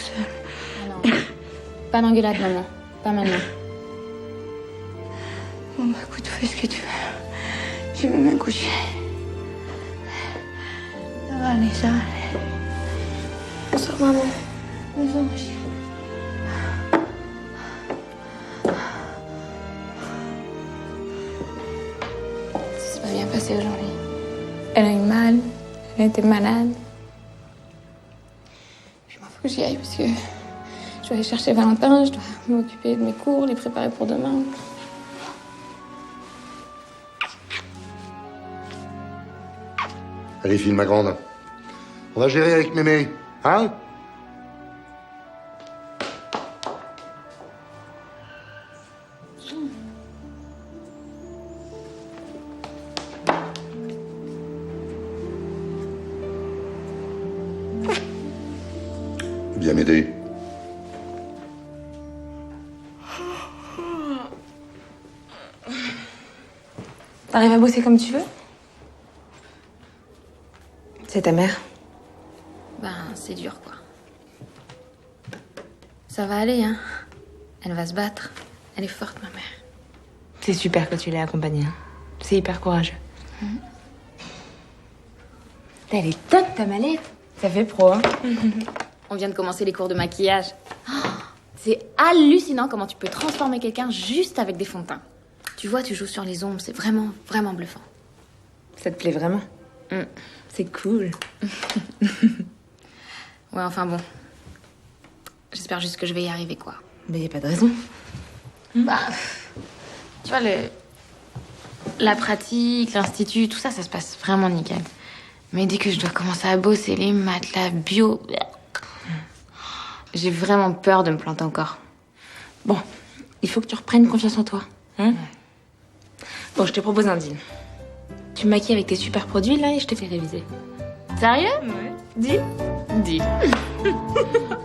seul. Pas d'engueulade, maman. Pas maintenant. Bon, bah écoute, fais ce que tu veux. Je vais me coucher. Ça va aller, ça va aller. Bonsoir, maman. Bonsoir, ma chérie. Ça s'est pas bien passé aujourd'hui. Elle a eu mal. Elle était malade. Puis moi, faut que j'y aille parce que je dois aller chercher Valentin, je dois m'occuper de mes cours, les préparer pour demain. Allez, file, ma grande. On va gérer avec mémé, hein? Viens m'aider. T'arrives à bosser comme tu veux? C'est ta mère? Ben, c'est dur, quoi. Ça va aller, hein. Elle va se battre. Elle est forte, ma mère. C'est super que tu l'aies accompagnée. Hein. C'est hyper courageux. Elle est top, ta mallette. Ça fait pro, hein. On vient de commencer les cours de maquillage. Oh, c'est hallucinant comment tu peux transformer quelqu'un juste avec des fonds de teint. Tu vois, tu joues sur les ombres, c'est vraiment, vraiment bluffant. Ça te plaît vraiment? C'est cool. Ouais, enfin bon. J'espère juste que je vais y arriver, quoi. Mais y a pas de raison. Bah, tu vois, la pratique, l'institut, tout ça, ça se passe vraiment nickel. Mais dès que je dois commencer à bosser les maths, la bio... J'ai vraiment peur de me planter encore. Bon, il faut que tu reprennes confiance en toi. Hein? Bon, je te propose un deal. Tu me maquilles avec tes super produits, là, et je te fais réviser. Sérieux? Ouais. Deal? Deal.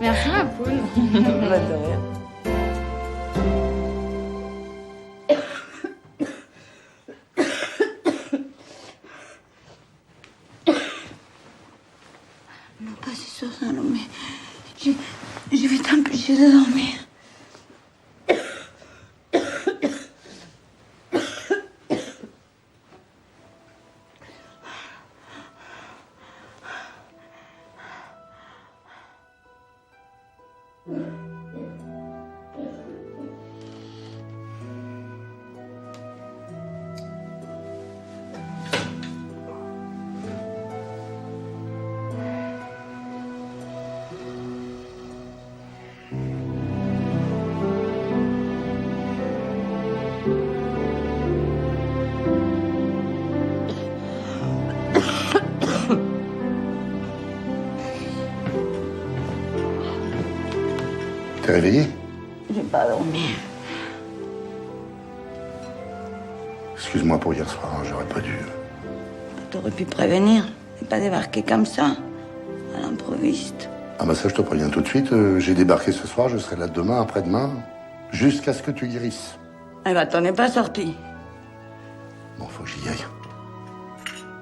Merci, ma poule. Bah, de rien. Non, pas ce soir, Salomé. Je vais t'empêcher de dormir. T'es réveillé? J'ai pas dormi. Excuse-moi pour hier soir, hein, j'aurais pas dû. T'aurais pu prévenir et pas débarquer comme ça, à l'improviste. Ah bah ça, je te préviens tout de suite. J'ai débarqué ce soir, je serai là demain, après-demain, jusqu'à ce que tu guérisses. Eh ben, t'en es pas sorti. Bon, faut que j'y aille.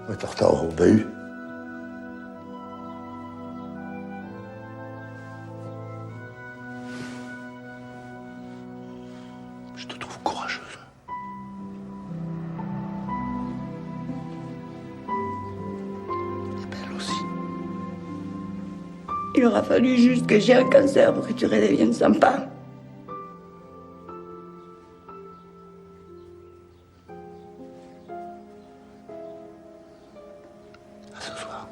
On va être en retard au bahut. Il aura fallu juste que j'ai un cancer pour que tu redeviennes sympa. À ce soir.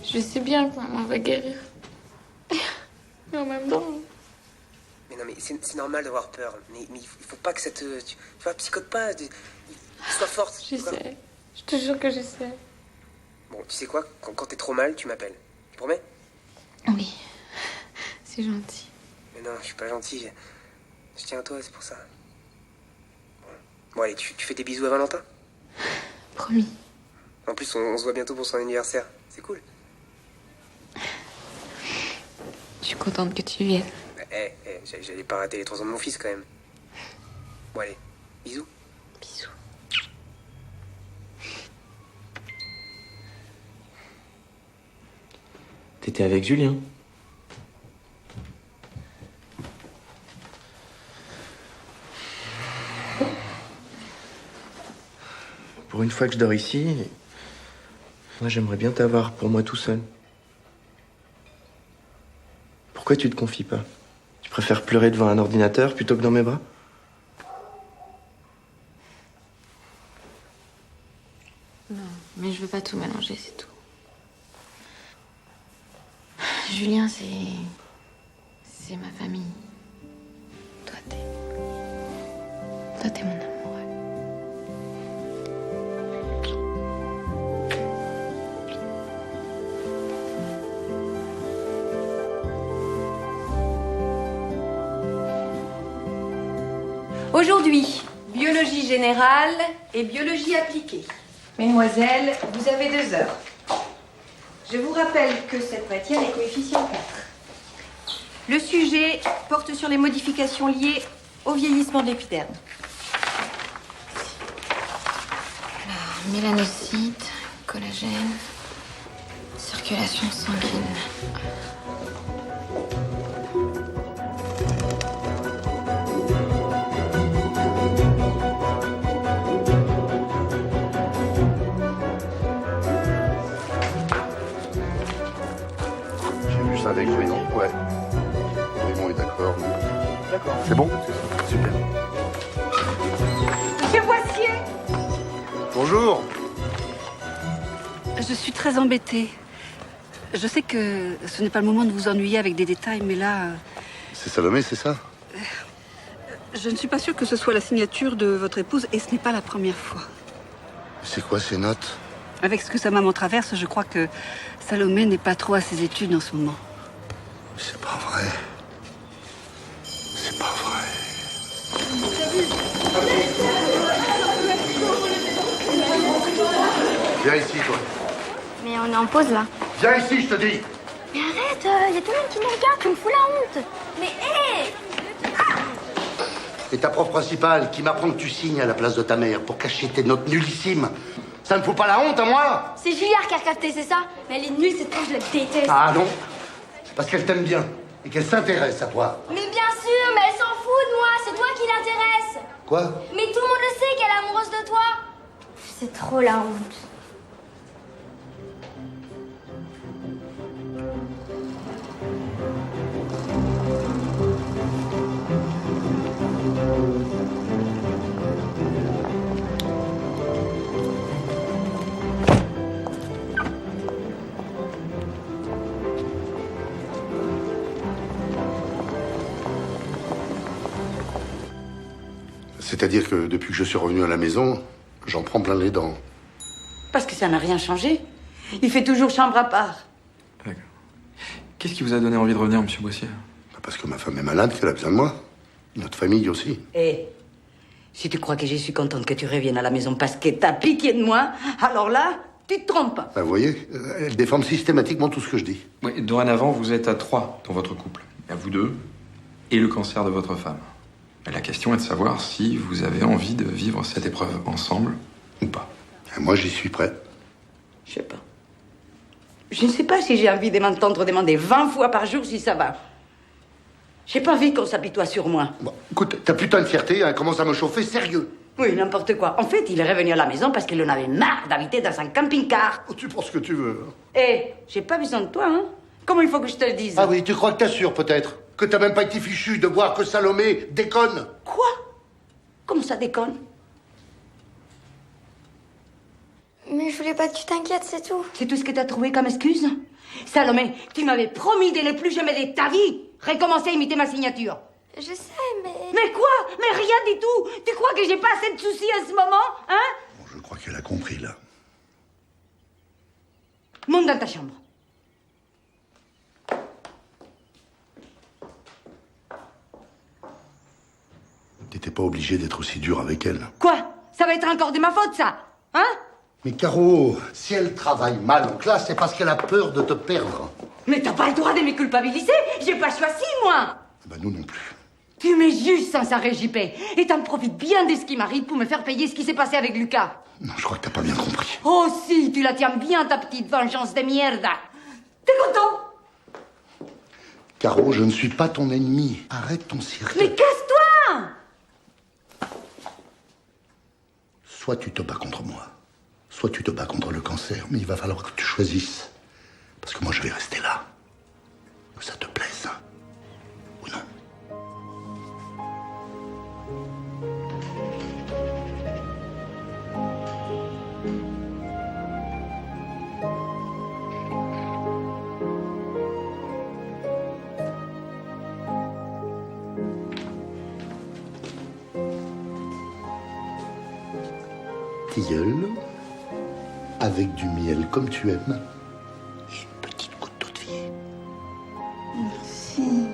Je sais bien que maman va guérir. Mais en même temps... Mais non, mais c'est normal d'avoir peur. Mais il faut pas que ça te... Tu vois, psychote pas. Sois forte. Je sais. Je te jure que je sais. Bon, tu sais quoi? Quand t'es trop mal, tu m'appelles. Tu promets? Oui. C'est gentil. Mais non, je suis pas gentil. Je tiens à toi, c'est pour ça. Bon, allez, tu fais des bisous à Valentin? Promis. En plus, on se voit bientôt pour son anniversaire. C'est cool. Je suis contente que tu viennes. J'allais pas rater les 3 ans de mon fils, quand même. Bon, allez, bisous. Bisous. T'étais avec Julien. Pour une fois que je dors ici, moi j'aimerais bien t'avoir pour moi tout seul. Pourquoi tu te confies pas? Tu préfères pleurer devant un ordinateur plutôt que dans mes bras? Non, mais je veux pas tout mélanger, c'est tout. Julien, c'est ma famille. Toi, t'es mon amoureux. Aujourd'hui, biologie générale et biologie appliquée. Mesdemoiselles, vous avez 2 heures. Je vous rappelle que cette matière est coefficient 4. Le sujet porte sur les modifications liées au vieillissement de l'épiderme. Alors, mélanocytes, collagène, circulation sanguine. Avec Raymond, ouais. Raymond est d'accord. D'accord. C'est bon? Super. Monsieur Boissier! Bonjour. Je suis très embêtée. Je sais que ce n'est pas le moment de vous ennuyer avec des détails, mais là... C'est Salomé, c'est ça? Je ne suis pas sûre que ce soit la signature de votre épouse, et ce n'est pas la première fois. C'est quoi ces notes? Avec ce que sa maman traverse, je crois que Salomé n'est pas trop à ses études en ce moment. C'est pas vrai. C'est pas vrai. Viens ici, toi. Mais on est en pause là. Viens ici, je te dis. Mais arrête, y a tout le monde qui me regarde, tu me fous la honte. Mais hé! Et ta prof principale qui m'apprend que tu signes à la place de ta mère pour cacher tes notes nullissimes. Ça me fout pas la honte à moi? C'est Juliard qui a capté, c'est ça? Mais elle est nulle, cette prof, je la déteste. Ah non. Parce qu'elle t'aime bien et qu'elle s'intéresse à toi. Mais bien sûr, mais elle s'en fout de moi, c'est toi qui l'intéresse. Quoi? Mais tout le monde le sait qu'elle est amoureuse de toi. C'est trop la honte. C'est-à-dire que depuis que je suis revenu à la maison, j'en prends plein les dents. Parce que ça n'a rien changé. Il fait toujours chambre à part. Qu'est-ce qui vous a donné envie de revenir, monsieur Boissier? Parce que ma femme est malade, qu'elle a besoin de moi. Notre famille aussi. Eh, si tu crois que je suis contente que tu reviennes à la maison parce que t'as pitié de moi, alors là, tu te trompes. Bah, vous voyez, elle déforme systématiquement tout ce que je dis. Oui, dorénavant, vous êtes à 3 dans votre couple. Il y a vous deux et le cancer de votre femme. Mais la question est de savoir si vous avez envie de vivre cette épreuve ensemble ou pas. Et moi, j'y suis prêt. Je sais pas. Je ne sais pas si j'ai envie de m'entendre demander 20 fois par jour si ça va. J'ai pas envie qu'on s'apitoie sur moi. Bon, écoute, t'as putain de fierté, elle commence à me chauffer sérieux. Oui, n'importe quoi. En fait, il est revenu à la maison parce qu'il en avait marre d'habiter dans un camping-car. Oh, tu penses ce que tu veux. Eh, j'ai pas besoin de toi, hein. Comment il faut que je te le dise? Ah oui, tu crois que t'assures, peut-être? Que t'as même pas été fichu de voir que Salomé déconne? Quoi? Comment ça déconne? Mais je voulais pas que tu t'inquiètes, c'est tout. C'est tout ce que t'as trouvé comme excuse? Salomé, tu m'avais promis de ne plus jamais de ta vie recommencer à imiter ma signature. Je sais, mais... Mais quoi? Mais rien du tout. Tu crois que j'ai pas assez de soucis à ce moment, hein? Bon, je crois qu'elle a compris, là. Monte dans ta chambre. T'étais pas obligé d'être aussi dur avec elle. Quoi? Ça va être encore de ma faute, ça? Hein? Mais Caro, si elle travaille mal en classe, c'est parce qu'elle a peur de te perdre. Mais t'as pas le droit de me culpabiliser. J'ai pas choisi, moi. Bah nous non plus. Tu m'es juste sans arrêt, JP. Et t'en profites bien de ce qui m'arrive pour me faire payer ce qui s'est passé avec Lucas. Non, je crois que t'as pas bien compris. Oh si, tu la tiens bien, ta petite vengeance de merde. T'es content? Caro, je ne suis pas ton ennemi. Arrête ton cirque. Mais casse-toi! Soit tu te bats contre moi, soit tu te bats contre le cancer. Mais il va falloir que tu choisisses. Parce que moi, je vais rester là. Que ça te plaise. Ou non. Tilleul, avec du miel comme tu aimes, et une petite goutte d'eau de vie. Merci.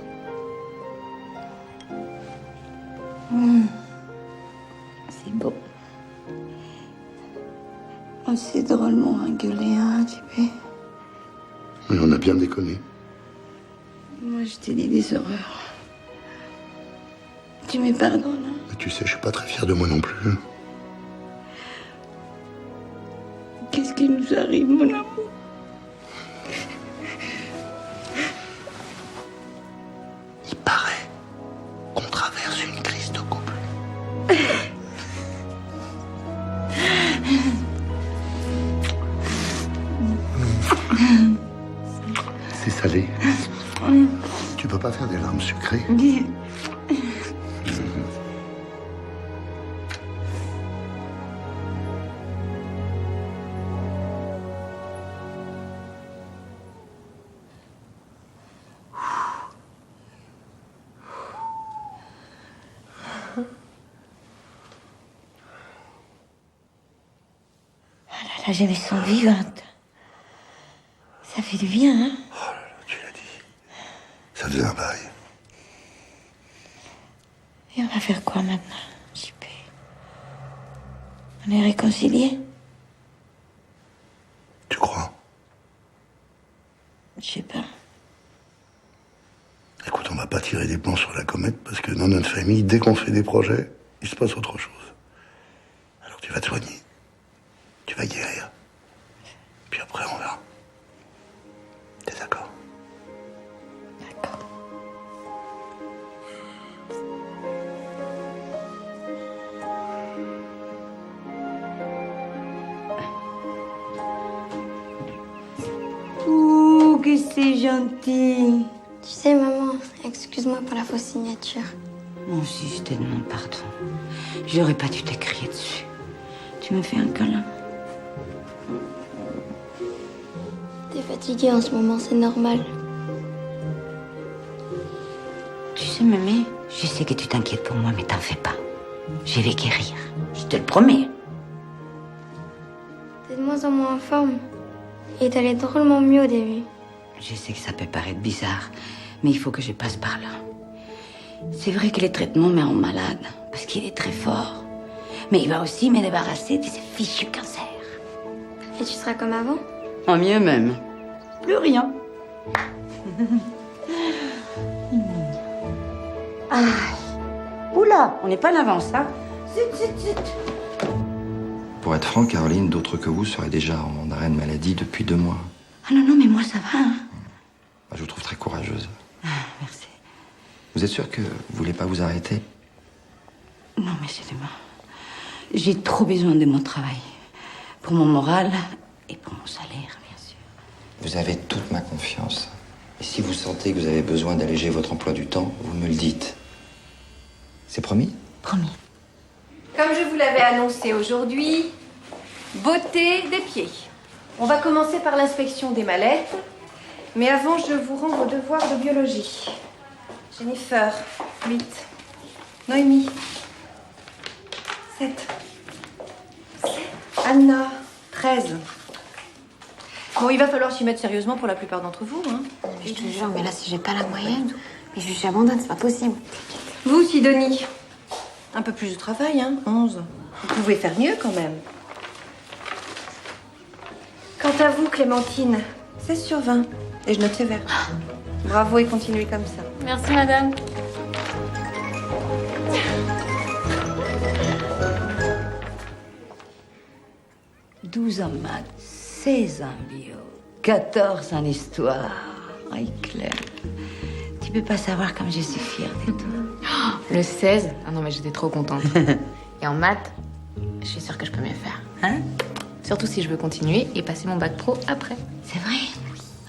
C'est beau. On s'est drôlement engueulé, hein, JP? Mais on a bien déconné. Moi, je t'ai dit des horreurs. Tu me pardonnes, hein? Mais tu sais, je suis pas très fier de moi non plus. Qu'est-ce qui nous arrive, mon amour? Il paraît qu'on traverse une crise de couple. C'est salé. Tu peux pas faire des larmes sucrées. Là, je me sens vivante. Ça fait du bien, hein? Oh là là, tu l'as dit. Ça faisait un bail. Et on va faire quoi maintenant, JP? On est réconciliés? Tu crois? Je sais pas. Écoute, on va pas tirer des plans sur la comète parce que dans notre famille, dès qu'on fait des projets, il se passe autre chose. Alors tu vas te soigner. Tu vas guérir. Puis après, on verra. T'es d'accord? D'accord. que c'est gentil. Tu sais, maman, excuse-moi pour la fausse signature. Moi aussi, je te demande pardon. J'aurais pas dû t'écrire dessus. Tu me fais un câlin? T'es fatiguée en ce moment, c'est normal. Tu sais, mémé, je sais que tu t'inquiètes pour moi, mais t'en fais pas. Je vais guérir. Je te le promets. T'es de moins en moins en forme. Et t'allais drôlement mieux au début. Je sais que ça peut paraître bizarre, mais il faut que je passe par là. C'est vrai que les traitements me rendent malade, parce qu'il est très fort. Mais il va aussi me débarrasser de ce fichu cancer. Et tu seras comme avant? En mieux même. Plus rien. Ah. Oula, on n'est pas en avance, hein? Zut, zut, zut. Pour être franc, Caroline, d'autres que vous seraient déjà en arrêt de maladie depuis 2 mois. Ah non, non, mais moi ça va. Hein. Je vous trouve très courageuse. Ah, merci. Vous êtes sûr que vous voulez pas vous arrêter? Non, mais c'est demain. J'ai trop besoin de mon travail. Pour mon moral et pour mon salaire, bien sûr. Vous avez toute ma confiance. Et si vous sentez que vous avez besoin d'alléger votre emploi du temps, vous me le dites. C'est promis? Promis. Comme je vous l'avais annoncé aujourd'hui, beauté des pieds. On va commencer par l'inspection des mallettes. Mais avant, je vous rends vos devoirs de biologie. Jennifer, 8. Noémie, 7. Anna, 13. Bon, il va falloir s'y mettre sérieusement pour la plupart d'entre vous, hein. Mais je te jure, mais là, si j'ai pas la moyenne, mais j'abandonne, c'est pas possible. Vous, Sidonie, un peu plus de travail, hein, 11. Vous pouvez faire mieux quand même. Quant à vous, Clémentine, 16 sur 20. Et je note sévère. Bravo et continuez comme ça. Merci, madame. « 12 en maths, 16 en bio, 14 en histoire. Aïe, Clem, tu peux pas savoir comme je suis fière de toi. Le 16? Ah non, mais j'étais trop contente. Et en maths, je suis sûre que je peux mieux faire. Hein? Surtout si je veux continuer et passer mon bac pro après. C'est vrai?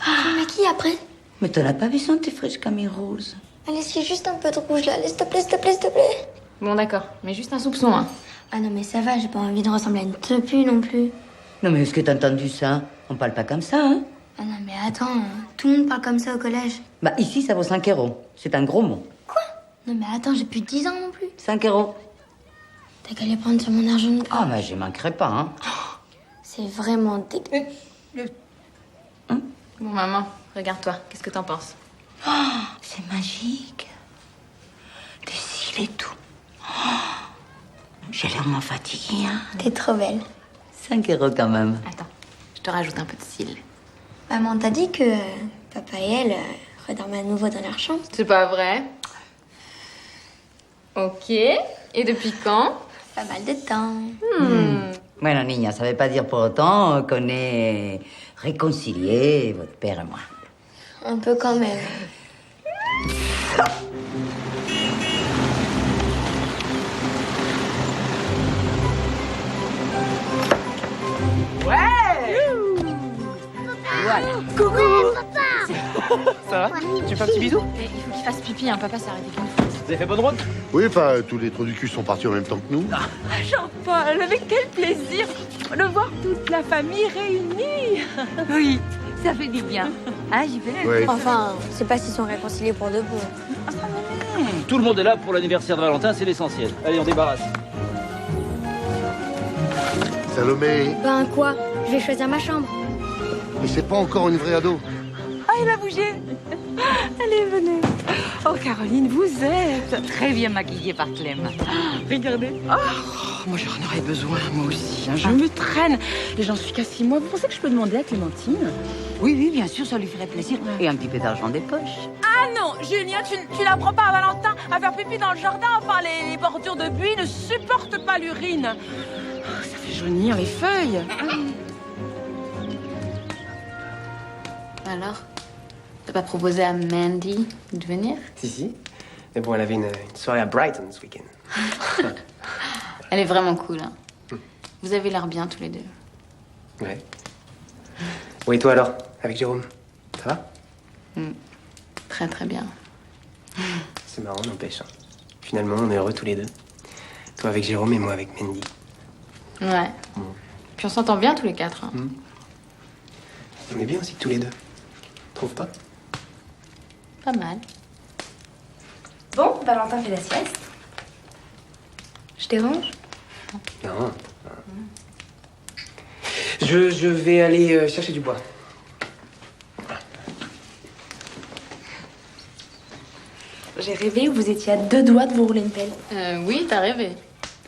Tu me maquilles après? Mais t'en as pas besoin, t'es fraîche comme une rose. Allez, c'est juste un peu de rouge là. Allez, s'il te plaît, s'il te plaît, s'il te plaît. Bon, d'accord, mais juste un soupçon, hein. Ah non, mais ça va, j'ai pas envie de ressembler à une teupue non plus. Non, mais est-ce que t'as entendu ça? On parle pas comme ça, hein? Ah non, mais attends, tout le monde parle comme ça au collège. Bah, ici, ça vaut 5 €. C'est un gros mot. Non, mais attends, j'ai plus de 10 ans non plus. 5 €. T'as qu'à les prendre sur mon argent de Ah, bah, je manquerai pas, hein. C'est vraiment dégueu. Bon, maman, regarde-toi, qu'est-ce que t'en penses? Oh, c'est magique. Des cils et tout. Oh, j'ai l'air moins fatiguée, hein. T'es trop belle. 5 € quand même. Attends, je te rajoute un peu de cils. Maman t'a dit que papa et elle redorment à nouveau dans leur chambre. C'est pas vrai? Ok. Et depuis quand? Pas mal de temps. Bueno, niña, ça veut pas dire pour autant qu'on est réconciliés, votre père et moi. Un peu quand même. Voilà. Coucou papa. Ça va? Tu fais un petit bisou? Il faut qu'il fasse pipi, hein, papa s'est arrêté qu'une fois. Vous avez fait bonne route? Oui, enfin, tous les trous du cul sont partis en même temps que nous. Jean-Paul, avec quel plaisir de voir toute la famille réunie. Oui, ça fait du bien. Hein, j'y vais. Oui. Enfin, c'est pas s'ils sont réconciliés pour de bon. Tout le monde est là pour l'anniversaire de Valentin, c'est l'essentiel. Allez, on débarrasse. Salomé, Ben quoi? Je vais choisir ma chambre. mais c'est pas encore une vraie ado. Ah, il a bougé. Allez, venez. Oh, Caroline, vous êtes Très bien maquillée par Clem. Regardez. Oh, moi, j'en aurais besoin, moi aussi. Hein. Je me traîne. Et j'en suis qu'à 6 mois. Vous pensez que je peux demander à Clémentine? Oui, oui, bien sûr, ça lui ferait plaisir. Et un petit peu d'argent des poches. Ah non, Julien, tu n'apprends pas à Valentin à faire pipi dans le jardin. Enfin, les bordures de buis ne supportent pas l'urine. Oh, ça fait jaunir les feuilles. Alors? T'as pas proposé à Mandy de venir? Si. Mais bon, elle avait une soirée à Brighton ce week-end. Elle est vraiment cool, hein. Vous avez l'air bien tous les deux. Ouais. Bon, et toi alors? Avec Jérôme? Ça va? Très très bien. C'est marrant, n'empêche. Hein. Finalement, on est heureux tous les deux. Toi avec Jérôme et moi avec Mandy. Ouais. Puis on s'entend bien tous les quatre. Hein. On est bien aussi tous les deux. Trouve pas? Pas mal. Bon, Valentin fait la sieste. Je dérange? Non. Je vais aller chercher du bois. J'ai rêvé où vous étiez à 2 doigts de vous rouler une pelle. Oui, t'as rêvé.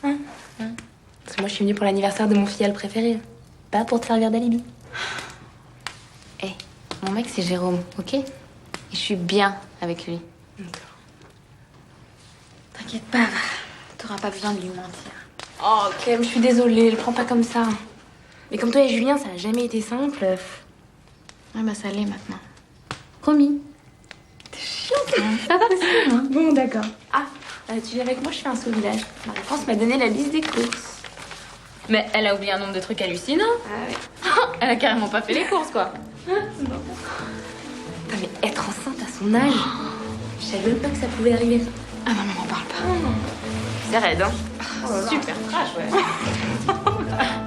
Parce que moi, je suis venue pour l'anniversaire de mon filleul préféré. Pas pour te servir d'alibi. Eh, mon mec, c'est Jérôme, ok? Et je suis bien avec lui. T'inquiète pas, t'auras pas besoin de lui mentir. Oh, Clem, je suis désolée, le prends pas comme ça. Mais comme toi et Julien, ça a jamais été simple. Ouais, bah ça l'est maintenant. Promis. T'es chiante. Pas possible, hein. Bon, d'accord. Ah, tu viens avec moi, je fais un saut au village. Marie-France m'a donné la liste des courses. Mais elle a oublié un nombre de trucs hallucinants. Ah ouais. Elle a carrément pas fait les courses, quoi. Putain, mais être enceinte à son âge, je savais même pas que ça pouvait arriver. Ah non, mais m'en parle pas. C'est raide, hein. Super trash, ouais.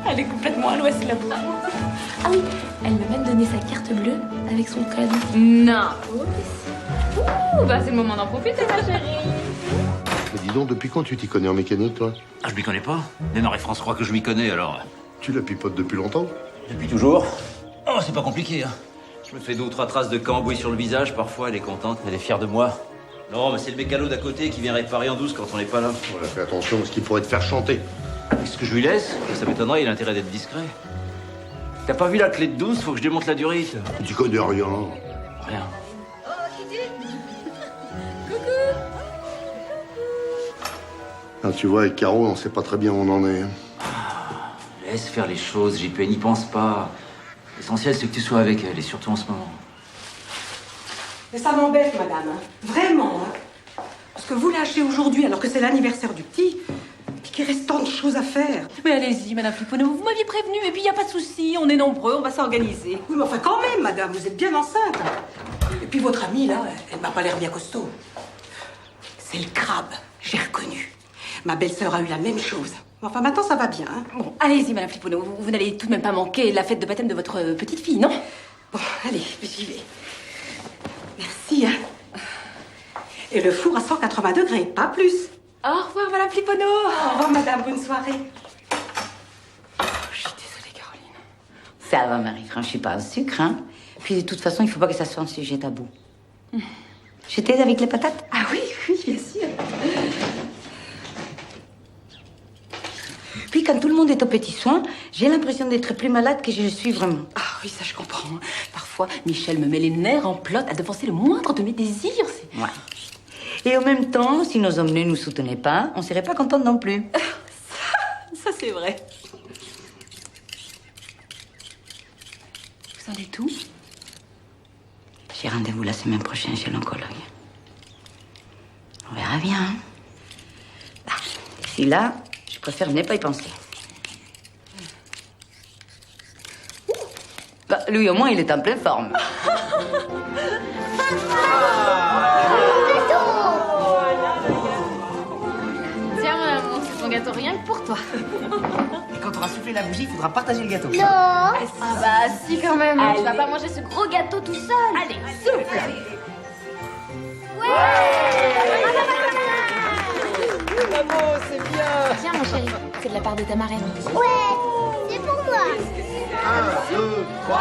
Elle est complètement à l'ouest, la boue. Ah oui, elle m'a même donné sa carte bleue avec son code. Non. Ouh, bah c'est le moment d'en profiter, ma chérie. Mais dis donc, depuis quand tu t'y connais en mécanique, toi? Ah, je m'y connais pas. Lénore et France croient que je m'y connais, alors. Tu la pipotes depuis longtemps? Depuis toujours. Oh, c'est pas compliqué, hein. Je me fais 2 ou 3 traces de cambouis sur le visage, parfois, elle est contente, elle est fière de moi. Non, mais c'est le mécano d'à côté qui vient réparer en douce quand on n'est pas là. Ouais, fais attention, parce qu'il pourrait te faire chanter. Est-ce que je lui laisse? Ça m'étonnerait, il a intérêt d'être discret. T'as pas vu la clé de 12? Faut que je démonte la durite. Tu connais rien. Rien. Ah, tu vois, avec Caro, on sait pas très bien où on en est. Laisse faire les choses, JP, n'y pense pas. L'essentiel, c'est que tu sois avec elle, et surtout en ce moment. Mais ça m'embête, madame. Hein. Vraiment. Hein. Parce que vous lâchez aujourd'hui, alors que c'est l'anniversaire du petit, puis qu'il reste tant de choses à faire. Mais allez-y, madame Flippono, vous m'aviez prévenu, et puis il n'y a pas de souci, on est nombreux, on va s'organiser. Oui, mais enfin, quand même, madame, vous êtes bien enceinte. Et puis votre amie, là, elle m'a pas l'air bien costaud. C'est le crabe, j'ai reconnu. Ma belle-sœur a eu la même chose. Enfin, maintenant, ça va bien. Hein. Bon, allez-y, madame Flippono, vous n'allez tout de même pas manquer la fête de baptême de votre petite fille, non? Bon, allez, j'y vais. Merci, hein. Et le four à 180 degrés, pas plus. Au revoir, madame Flippono. Au revoir, madame, bonne soirée. Je suis désolée, Caroline. Ça va, Marie-France, je suis pas au sucre, hein. Puis de toute façon, il faut pas que ça soit un sujet tabou. Je t'aide avec les patates? Ah oui, oui, bien sûr. Puis quand tout le monde est aux petits soins, j'ai l'impression d'être plus malade que je le suis vraiment. Ah oui, ça je comprends. Parfois, Michel me met les nerfs en plot à devancer le moindre de mes désirs. Ouais. Et en même temps, si nos hommes ne nous soutenaient pas, on serait pas contente non plus. Ça c'est vrai. Vous en êtes où? J'ai rendez-vous la semaine prochaine chez l'oncologue. On verra bien. Hein. D'ici là, je préfère ne pas y penser. Bah, lui, au moins, il est en pleine forme. Tiens, mon amour, c'est ton gâteau rien que pour toi. Et quand on aura soufflé la bougie, il faudra partager le gâteau. Non. Ah bah si quand même. Tu vas pas manger ce gros gâteau tout seul. Allez, souffle. Bravo, c'est bien. Tiens, mon chéri, c'est de la part de ta marraine. Ouais, c'est pour moi. 1, 2, 3.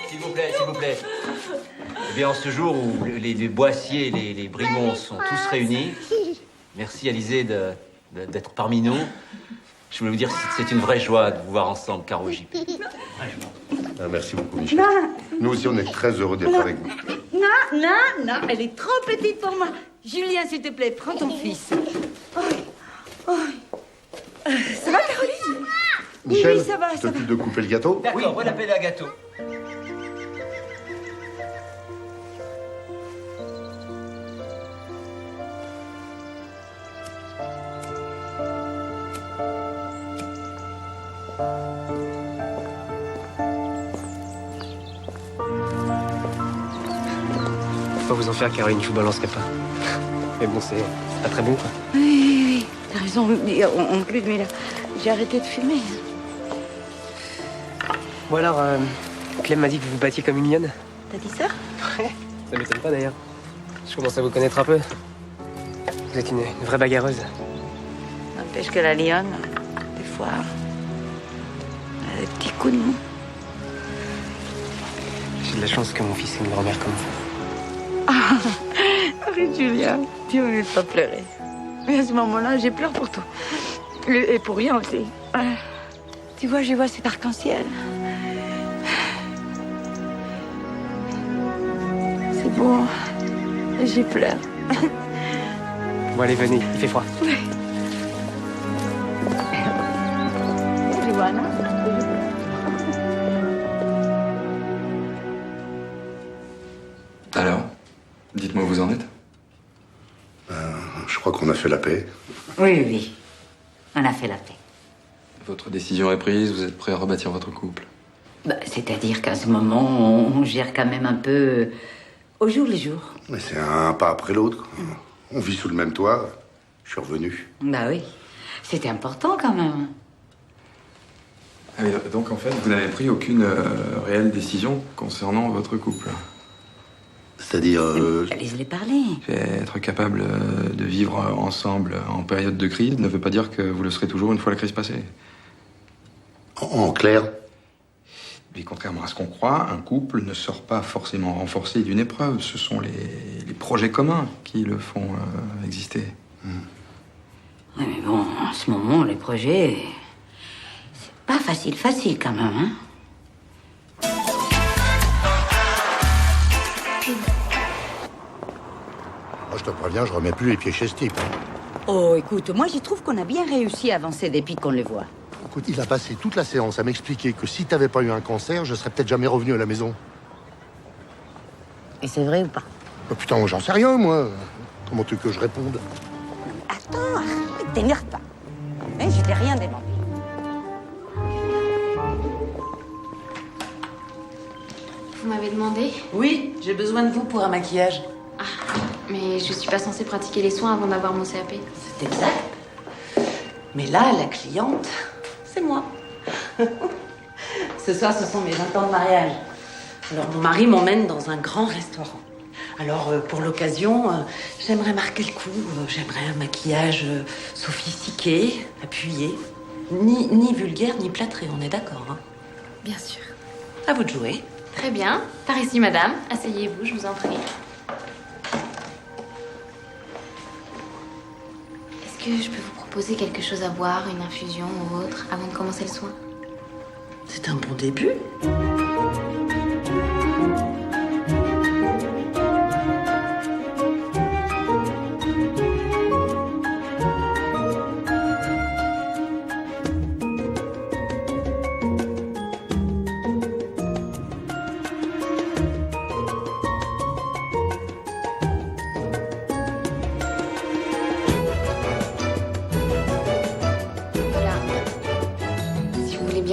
S'il vous plaît, s'il vous plaît. Eh bien, en ce jour où les Boissiers et les Brimont sont tous réunis, merci Alizée d'être parmi nous. Je voulais vous dire que c'est une vraie joie de vous voir ensemble, Caro et JP. Ah, merci beaucoup, Michel. Nous aussi, on est très heureux d'être avec vous. Non, non, non, elle est trop petite pour moi. Julien, s'il te plaît, prends ton fils. Ça va, Caroline? Michel, Oui, ça va, tu ça va. t'occupes de couper le gâteau? D'accord, voilà l'appeler à gâteau. Faut pas vous en faire, Caroline, je vous balancerai pas. Mais bon, c'est pas très bon, quoi. Oui, t'as raison. Mais en plus, mais là, j'ai arrêté de fumer. Bon alors, Clem m'a dit que vous vous battiez comme une lionne. T'as dit ça? Ouais. Ça m'étonne pas d'ailleurs. Je commence à vous connaître un peu. Vous êtes une vraie bagarreuse. N'empêche que la lionne, des fois, elle a des petits coups de mou. J'ai de la chance que mon fils ait une grand-mère comme vous. Ah, arrête, Julia. Tu ne pas pleurer. Mais à ce moment-là, j'ai pleuré pour toi. Et pour rien aussi. Tu vois, je vois cet arc-en-ciel. C'est beau. Et j'ai pleure. Bon, allez, venez, il fait froid. Oui. Tu vois, non? Alors, dites-moi où vous en êtes. Je crois qu'on a fait la paix. Oui. On a fait la paix. Votre décision est prise, vous êtes prêt à rebâtir votre couple. C'est-à-dire qu'à ce moment, on gère quand même un peu au jour le jour. Mais c'est un pas après l'autre. On vit sous le même toit. Je suis revenu. Bah oui. C'était important quand même. Ah oui, donc en fait, vous n'avez pris aucune réelle décision concernant votre couple. C'est-à-dire... Laisse-les parler. Être capable de vivre ensemble en période de crise ne veut pas dire que vous le serez toujours une fois la crise passée. En clair? Mais contrairement à ce qu'on croit, un couple ne sort pas forcément renforcé d'une épreuve. Ce sont les projets communs qui le font exister. Oui, mais bon, en ce moment, les projets... C'est pas facile quand même, hein? Moi, je te préviens, je remets plus les pieds chez ce type. Oh, écoute, moi, j'y trouve qu'on a bien réussi à avancer depuis qu'on le voit. Écoute, il a passé toute la séance à m'expliquer que si t'avais pas eu un cancer, je serais peut-être jamais revenu à la maison. Et c'est vrai ou pas? Oh, putain, j'en sais rien, moi. Comment tu veux que je réponde? Attends, arrête, t'énerve pas. Mais je t'ai rien demandé. Vous m'avez demandé? Oui, j'ai besoin de vous pour un maquillage. Ah, mais je suis pas censée pratiquer les soins avant d'avoir mon CAP. C'est exact. Mais là, la cliente, c'est moi. Ce soir, ce sont mes 20 ans de mariage. Alors, mon mari m'emmène dans un grand restaurant. Alors, pour l'occasion, j'aimerais marquer le coup. J'aimerais un maquillage sophistiqué, appuyé. Ni vulgaire, ni plâtré, on est d'accord, hein? Bien sûr. À vous de jouer. Très bien. Par ici, madame. Asseyez-vous, je vous en prie. Est-ce que je peux vous proposer quelque chose à boire, une infusion ou autre, avant de commencer le soin? C'est un bon début.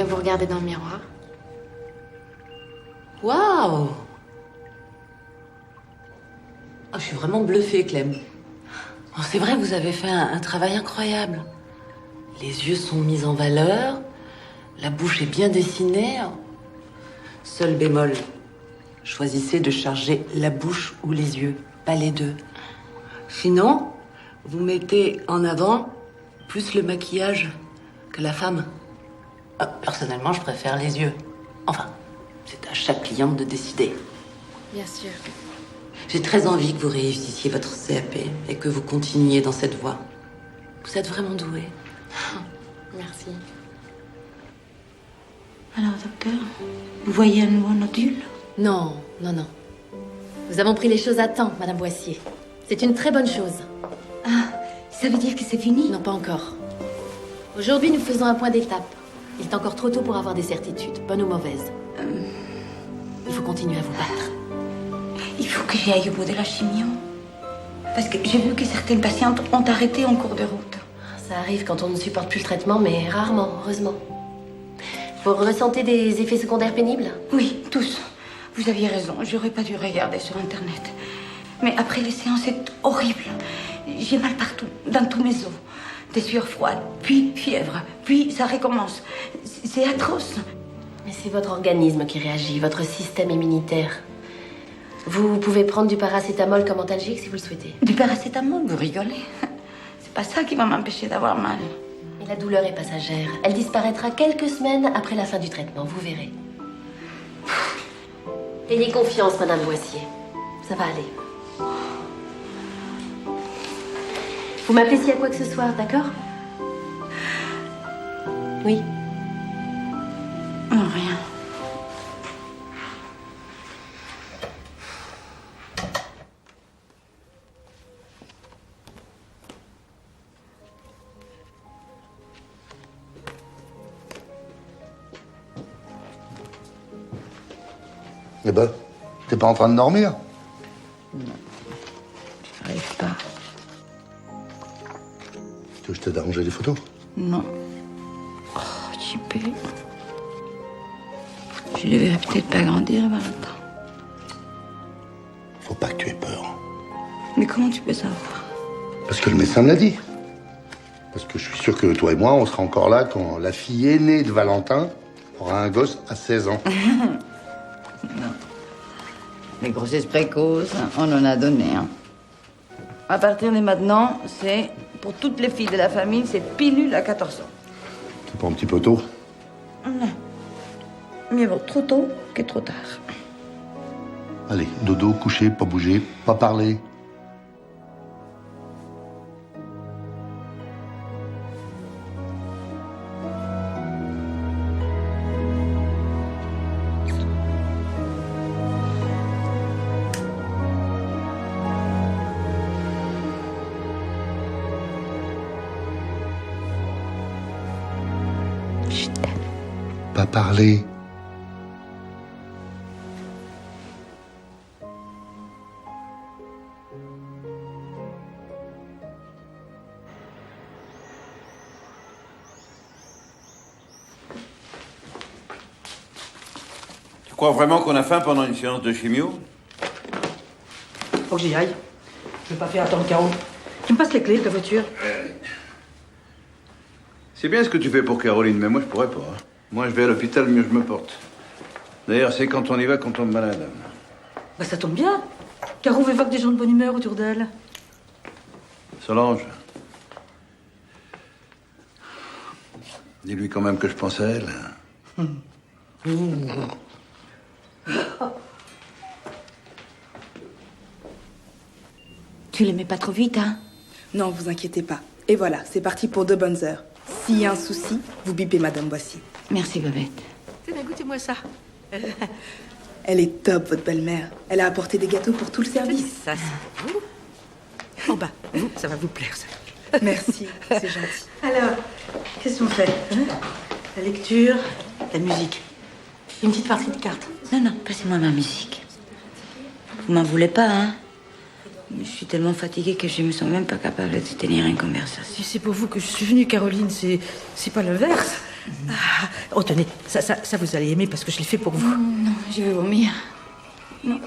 Vous regardez dans le miroir. Waouh! Oh, je suis vraiment bluffée, Clem. Oh, c'est vrai, vous avez fait un travail incroyable. Les yeux sont mis en valeur, la bouche est bien dessinée. Seul bémol, choisissez de charger la bouche ou les yeux, pas les deux. Sinon, vous mettez en avant plus le maquillage que la femme. Personnellement, je préfère les yeux. Enfin, c'est à chaque cliente de décider. Bien sûr. J'ai très envie que vous réussissiez votre CAP et que vous continuiez dans cette voie. Vous êtes vraiment douée. Merci. Alors, docteur, vous voyez un nouveau nodule? Non. Nous avons pris les choses à temps, Madame Boissier. C'est une très bonne chose. Ah, ça veut dire que c'est fini? Non, pas encore. Aujourd'hui, nous faisons un point d'étape. Il est encore trop tôt pour avoir des certitudes, bonnes ou mauvaises. Il faut continuer à vous battre. Il faut que j'y aille au bout de la chimio. Parce que j'ai vu que certaines patientes ont arrêté en cours de route. Ça arrive quand on ne supporte plus le traitement, mais rarement, heureusement. Vous ressentez des effets secondaires pénibles? Oui, tous. Vous aviez raison, j'aurais pas dû regarder sur Internet. Mais après les séances, c'est horrible. J'ai mal partout, dans tous mes os. Des sueurs froides, puis fièvre, puis ça recommence. C'est atroce. Mais c'est votre organisme qui réagit, votre système immunitaire. Vous pouvez prendre du paracétamol comme antalgique si vous le souhaitez. Du paracétamol, vous rigolez. C'est pas ça qui va m'empêcher d'avoir mal. Mais la douleur est passagère. Elle disparaîtra quelques semaines après la fin du traitement, vous verrez. Ayez confiance, Madame Boissier. Ça va aller. Vous m'appelez s'il y a quoi que ce soit, d'accord? Oui. Non, rien. Eh ben, t'es pas en train de dormir? Non. J'arrive pas. Tu veux que je t'aide à ranger les photos? Non. Oh, Chippé. Je les verrai peut-être pas grandir avant le temps. Faut pas que tu aies peur. Mais comment tu peux savoir? Parce que le médecin me l'a dit. Parce que je suis sûr que toi et moi, on sera encore là quand la fille aînée de Valentin aura un gosse à 16 ans. Non. Les grossesses précoces, on en a donné. Hein. À partir de maintenant, c'est pour toutes les filles de la famille, c'est pilule à 14 ans. C'est pas un petit peu tôt? Non. Mieux vaut trop tôt que trop tard. Allez, dodo, coucher, pas bouger, pas parler. Pas parler. Tu crois vraiment qu'on a faim pendant une séance de chimio? Faut que j'y aille. Je vais pas faire attendre Caro. Tu me passes les clés de ta voiture? C'est bien ce que tu fais pour Caroline, mais moi je pourrais pas. Hein. Moi je vais à l'hôpital, mieux je me porte. D'ailleurs, c'est quand on y va qu'on tombe malade. Bah ça tombe bien. Caro veut voir que des gens de bonne humeur autour d'elle. Solange. Dis-lui quand même que je pense à elle. Tu les mets pas trop vite, hein? Non, vous inquiétez pas. Et voilà, c'est parti pour 2 bonnes heures. S'il y a un souci, vous bipez Madame Boissier. Merci, Babette. Tenez, goûtez-moi ça. Elle est top, votre belle-mère. Elle a apporté des gâteaux pour tout le service. Ça, c'est vous. Oh bah, vous, ça va vous plaire, ça. Merci, c'est gentil. Alors, qu'est-ce qu'on fait hein? La lecture, la musique. Une petite partie de cartes. Non, non, passez-moi ma musique. Vous m'en voulez pas, hein? Je suis tellement fatiguée que je me sens même pas capable de tenir une conversation. Si c'est pour vous que je suis venue, Caroline, c'est pas l'inverse. Ah, oh, tenez, ça vous allez aimer parce que je l'ai fait pour vous. Non, je vais vomir. Non.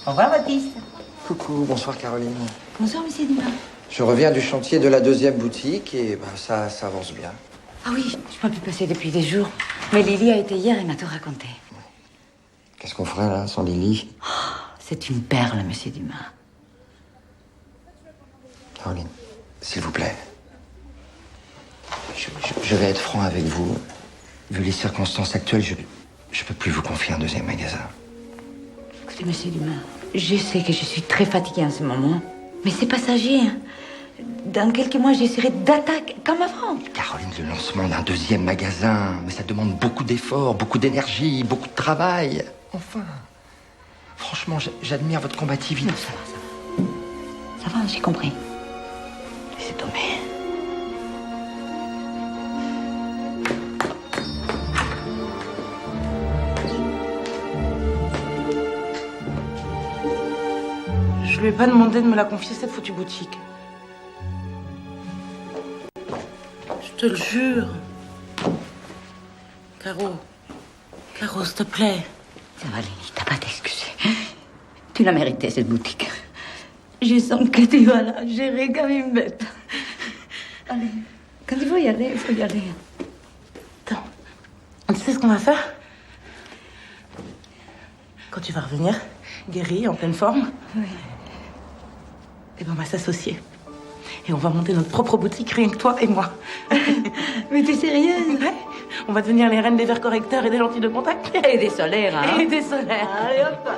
Au revoir, Baptiste. Coucou, bonsoir Caroline. Bonsoir, monsieur Dumas. Je reviens du chantier de la 2e boutique et ben, ça avance bien. Ah oui, je peux plus passer depuis des jours. Mais Lily a été hier et m'a tout raconté. Qu'est-ce qu'on ferait là, sans Lily? C'est une perle, monsieur Dumas. Caroline, s'il vous plaît. Je vais être franc avec vous. Vu les circonstances actuelles, je peux plus vous confier un 2e magasin. Écoutez, monsieur Dumas, je sais que je suis très fatiguée en ce moment, mais c'est passager. Hein. Dans quelques mois, j'essaierai d'attaquer comme avant. Caroline, le lancement d'un 2e magasin, mais ça demande beaucoup d'efforts, beaucoup d'énergie, beaucoup de travail. Enfin, franchement, j'admire votre combativité. Non, ça va. Ça va, j'ai compris. Laissez tomber. Je lui ai pas demandé de me la confier, cette foutue boutique. Je te le jure. Caro, s'il te plaît. Ça va, Lénie, t'as pas d'excuser. Tu l'as mérité, cette boutique. Je sens que tu vas la gérer comme une bête. Allez, quand il faut y aller, il faut y aller. Attends, tu sais ce qu'on va faire? Quand tu vas revenir, guérie, en pleine forme, et ben on va s'associer. Et on va monter notre propre boutique, rien que toi et moi. Mais t'es sérieuse? Ouais. On va devenir les reines des verres correcteurs et des lentilles de contact. Et des solaires, hein? Et des solaires. Allez, hop.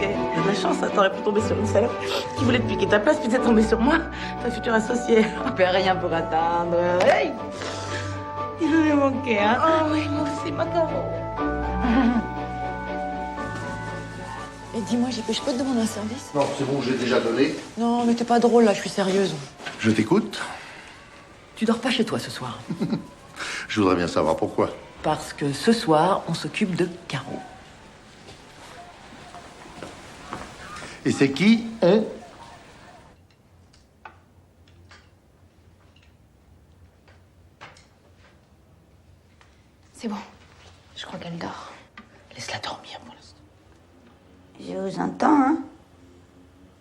T'as de la chance, hein, t'aurais pu tomber sur une salope qui voulait te piquer ta place, puis t'es tombée sur moi, ta future associée. On peut rien pour attendre. Hey, il nous a manqué, hein? Oh oui, moi aussi, ma Caro. Et dis-moi, je peux te demander un service? Non, c'est bon, je l'ai déjà donné. Non, mais t'es pas drôle là, je suis sérieuse. Je t'écoute. Tu dors pas chez toi ce soir? Je voudrais bien savoir pourquoi. Parce que ce soir, on s'occupe de Caro. Et c'est qui, on? C'est bon. Je crois qu'elle dort. Laisse-la dormir pour l'instant. Je vous entends, hein?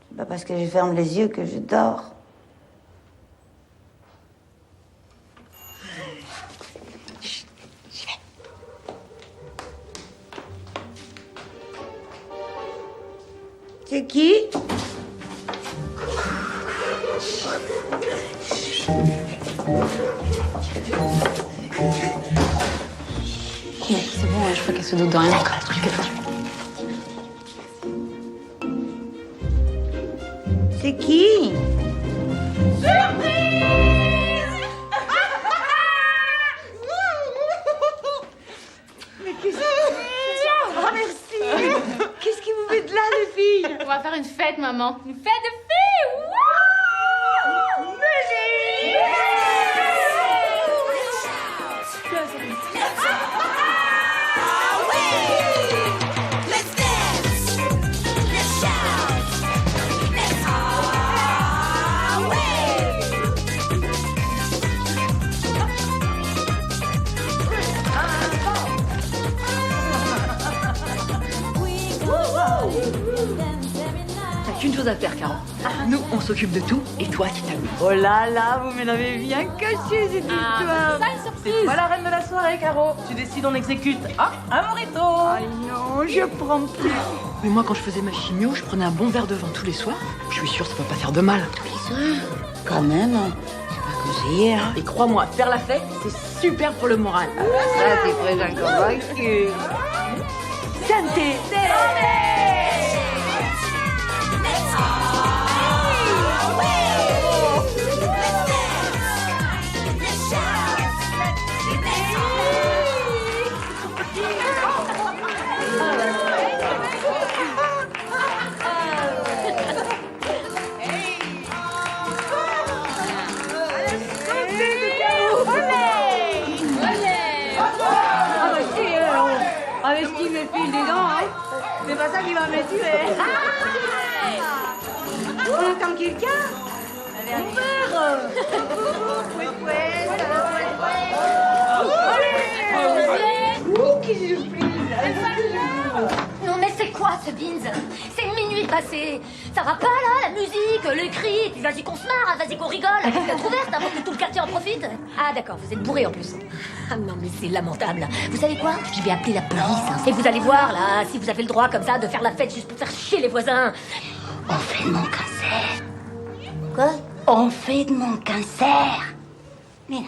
C'est pas parce que je ferme les yeux que je dors. C'est qui? C'est bon, je crois qu'elle se doute de rien. C'est qui? Mais qu'est-ce que... Oh, merci. Qu'est-ce qui vous faites là, les filles? On va faire une fête, maman. Une fête de filles. Wouh! Musique! T'as qu'une chose à faire, Caro. Nous, on s'occupe de tout, et toi, tu t'amuses. Oh là là, vous me l'avez bien caché, cette histoire. C'est pas la reine de la soirée, Caro. Tu décides, on exécute. Ah, amorito. Ay non, je prends plus. Mais moi, quand je faisais ma chimio, je prenais un bon verre de vin tous les soirs. Je suis sûre, ça peut pas faire de mal. Quand même, c'est pas conseillé, hein. Et crois-moi, faire la fête, c'est super pour le moral. Ça, t'es très inconvaincu. Santé! Investis mes filles dedans, hein. C'est pas ça qui va me tuer. On entend quelqu'un? Mon père. Qui surprise. Non mais c'est quoi ce Beans? C'est minuit passé. Ça va pas là, la musique, les cris, puis vas-y qu'on se marre, vas-y qu'on rigole. T'as trop verte avant que tout le quartier en profite. Ah d'accord, vous êtes bourrés en plus. Ah non mais c'est lamentable. Vous savez quoi? Je vais appeler la police. Hein. Et vous allez voir là, si vous avez le droit comme ça de faire la fête juste pour faire chier les voisins. On fait de mon cancer. Quoi? On fait de mon cancer. Mira.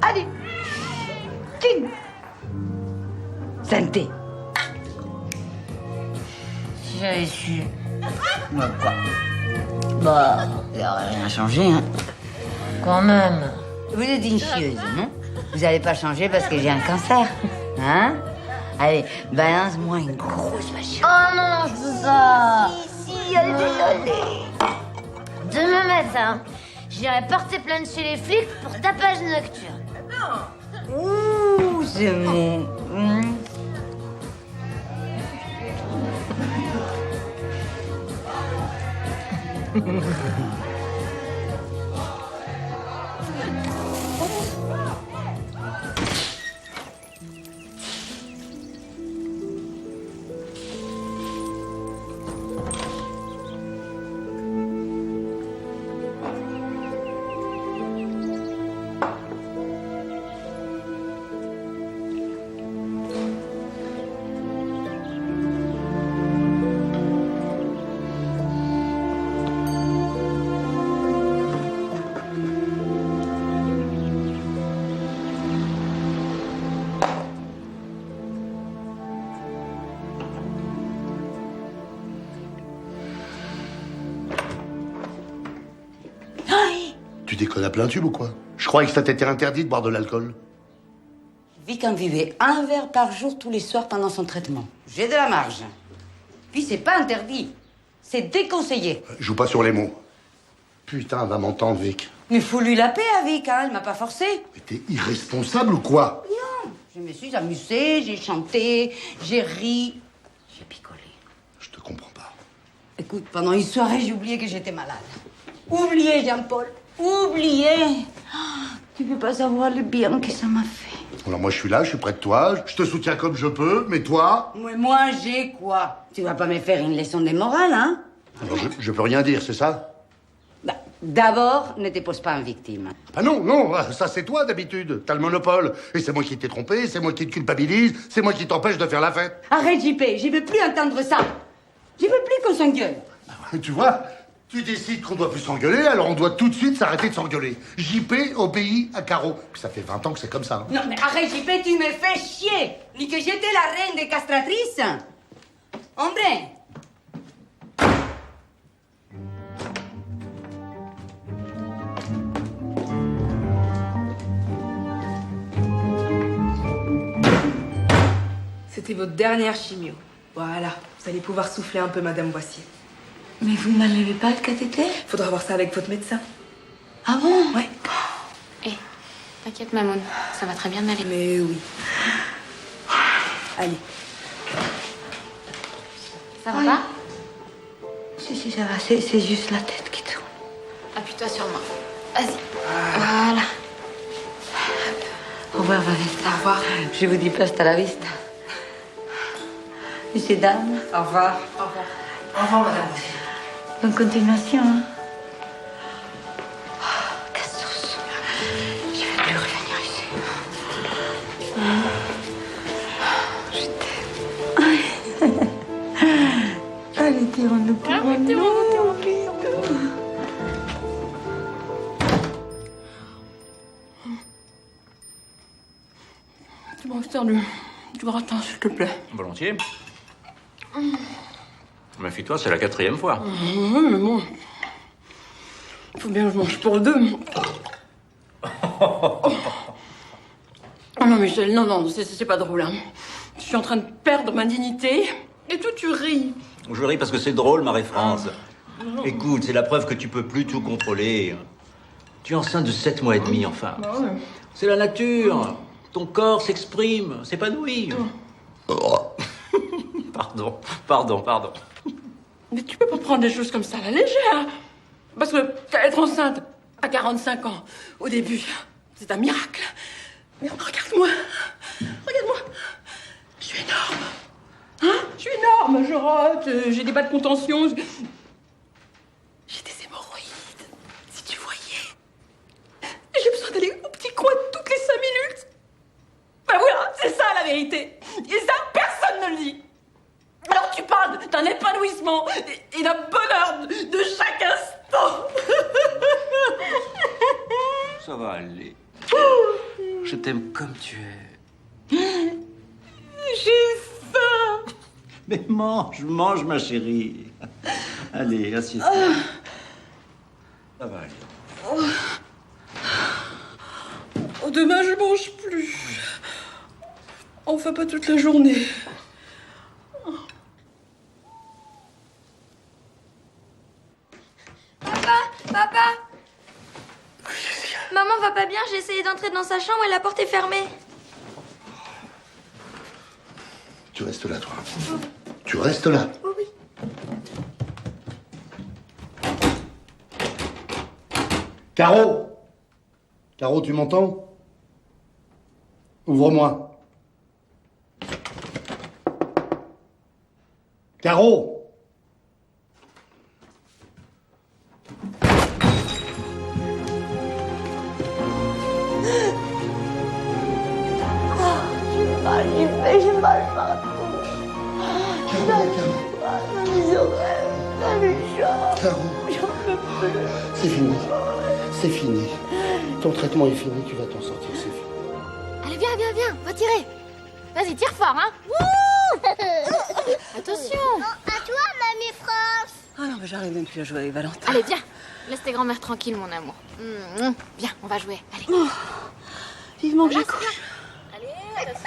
Allez. King. Santé. J'avais su. Bah, quoi? Bah, il a rien changé, hein. Quand même. Vous êtes une chieuse, non? Vous allez pas changer parce que j'ai un cancer, hein? Allez, balance-moi une grosse machine. Oh non, je peux pas. Si, allez, désolé. Demain matin, je J'irai porter plainte chez les flics pour tapage nocturne. Ouh, c'est bon. Tu déconnes à plein tube ou quoi? Je croyais que ça t'était interdit de boire de l'alcool. Vic en buvait un verre par jour tous les soirs pendant son traitement. J'ai de la marge. Puis c'est pas interdit. C'est déconseillé. Joue pas sur les mots. Putain, va m'entendre, Vic. Mais faut lui la paix à Vic, hein. Elle m'a pas forcé. Mais t'es irresponsable ou quoi? Non. Je me suis amusée, j'ai chanté, j'ai ri. J'ai picolé. Je te comprends pas. Écoute, pendant une soirée, j'ai oublié que j'étais malade. Oublié, Jean-Paul. Oublié. Tu peux pas savoir le bien que ça m'a fait. Alors moi, je suis là, je suis près de toi, je te soutiens comme je peux, mais toi... Mais moi, j'ai quoi? Tu vas pas me faire une leçon de morale, hein? Alors je peux rien dire, c'est ça? Bah, d'abord, ne te pose pas en victime. Ah non, non, ça c'est toi d'habitude. T'as le monopole. Et c'est moi qui t'ai trompé, c'est moi qui te culpabilise, c'est moi qui t'empêche de faire la fête. Arrête, JP, je veux plus entendre ça. Je veux plus qu'on s'engueule. Tu vois, tu décides qu'on doit plus s'engueuler, alors on doit tout de suite s'arrêter de s'engueuler. JP obéit à Caro. Puis ça fait 20 ans que c'est comme ça. Hein. Non mais arrête, JP, tu me fais chier. Ni que j'étais la reine des castratrices. Hombre. C'était votre dernière chimio. Voilà, vous allez pouvoir souffler un peu, Madame Boissier. Mais vous m'enlevez pas le cathéter? Faudra voir ça avec votre médecin. Ah bon? Ouais. Hé, t'inquiète, Mamoun, ça va très bien aller. Mais oui. Allez. Ça va pas? Si, ça va, c'est juste la tête qui tourne. Appuie-toi sur moi. Vas-y. Voilà. Au revoir, Vanessa. Au revoir. Je vous dis pas hasta la vista. Monsieur, dame. Au revoir. Au revoir. Au revoir, Madame Boissier. Bonne continuation. Hein. Oh, Cassos. Je vais plus revenir ici. Je t'aime. Allez, tirons-nous plus. Tu m'en faire du gratin, s'il te plaît. Volontiers. Méfie-toi, c'est la 4e fois. Oui, mais bon. Il faut bien que je mange pour deux. Oh non, Michel, non, c'est pas drôle. Hein. Je suis en train de perdre ma dignité. Et toi, tu ris. Je ris parce que c'est drôle, Marie-France. Écoute, c'est la preuve que tu peux plus tout contrôler. Tu es enceinte de 7 mois et demi, enfin. C'est la nature. Ton corps s'exprime, s'épanouit. Pardon. Mais tu peux pas prendre des choses comme ça à la légère. Parce que être enceinte à 45 ans, au début, c'est un miracle. Mais regarde-moi. Je suis énorme. Hein? Je suis énorme. Je rote, j'ai des bas de contention. J'ai des hémorroïdes, si tu voyais. J'ai besoin d'aller au petit coin toutes les 5 minutes. Ben voilà, c'est ça la vérité. Et ça, personne ne le dit. Alors tu parles d'un épanouissement et d'un bonheur de chaque instant. Ça va aller. Je t'aime comme tu es. J'ai faim. Mais mange, ma chérie. Allez, assieds-toi. Ça va aller. Oh, demain, je mange plus. Enfin, pas toute la journée. Papa! Maman va pas bien, j'ai essayé d'entrer dans sa chambre et la porte est fermée. Tu restes là, toi. Tu restes là. Oui. Caro! Caro, tu m'entends? Ouvre-moi. Caro! J'ai mal partout. C'est fini. C'est fini. Ton traitement est fini, tu vas t'en sortir, c'est fini. Allez, viens, va tirer. Vas-y, tire fort, hein. Wouh. Attention. À toi, Mamie France. Ah non, mais j'arrive même plus à jouer avec Valentin. Allez, viens. Laisse tes grands-mères tranquilles, mon amour. Viens, on va jouer. Allez. Vivement que j'accouche.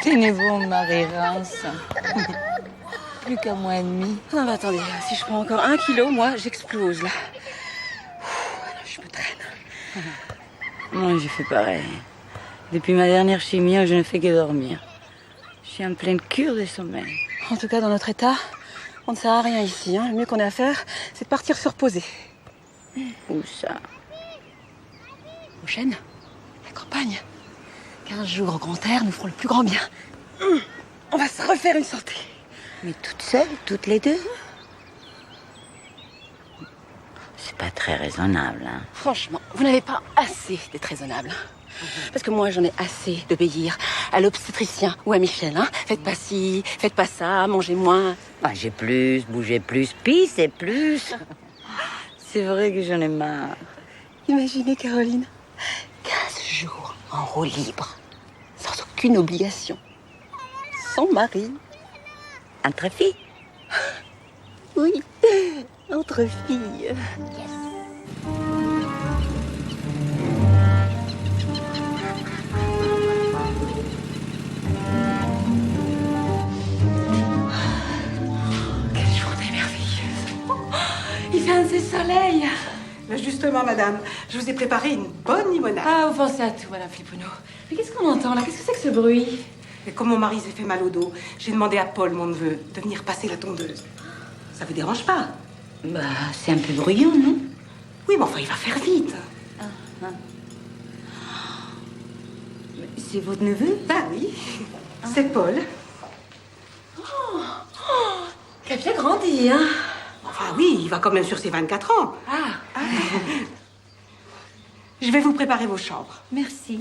Tenez-vous, Marie-France. Plus qu'un mois et demi. Non, mais attendez, si je prends encore 1 kilo, moi, j'explose, là. Je me traîne. Moi, j'ai fait pareil. Depuis ma dernière chimio, je ne fais que dormir. Je suis en pleine cure de sommeil. En tout cas, dans notre état, on ne sert à rien ici. Hein. Le mieux qu'on ait à faire, c'est de partir se reposer. Où ça? Aux Chênes, la campagne. 15 jours au grand air nous feront le plus grand bien. On va se refaire une santé. Mais toutes seules, toutes les deux? C'est pas très raisonnable, hein. Franchement, vous n'avez pas assez d'être raisonnable. Parce que moi, j'en ai assez d'obéir à l'obstétricien ou à Michel. Hein. Faites pas ci, faites pas ça, mangez moins. Mangez plus, bougez plus, pissez plus. C'est vrai que j'en ai marre. Imaginez, Caroline, 15 jours en roue libre, sans aucune obligation, sans mari. Entre filles? Oui, entre filles. Quelle journée merveilleuse. Il fait un de ces soleils. Mais justement, madame, je vous ai préparé une bonne limonade. Ah, vous pensez à tout, madame Flippono. Mais qu'est-ce qu'on entend là? Qu'est-ce que c'est que ce bruit? Et comme mon mari s'est fait mal au dos, j'ai demandé à Paul, mon neveu, de venir passer la tondeuse. Ça vous dérange pas? Bah, c'est un peu bruyant, non? Oui, mais enfin, il va faire vite. C'est votre neveu? Bah oui, c'est Paul. Il a bien grandi, hein? Enfin oui, il va quand même sur ses 24 ans. Ah. Je vais vous préparer vos chambres. Merci.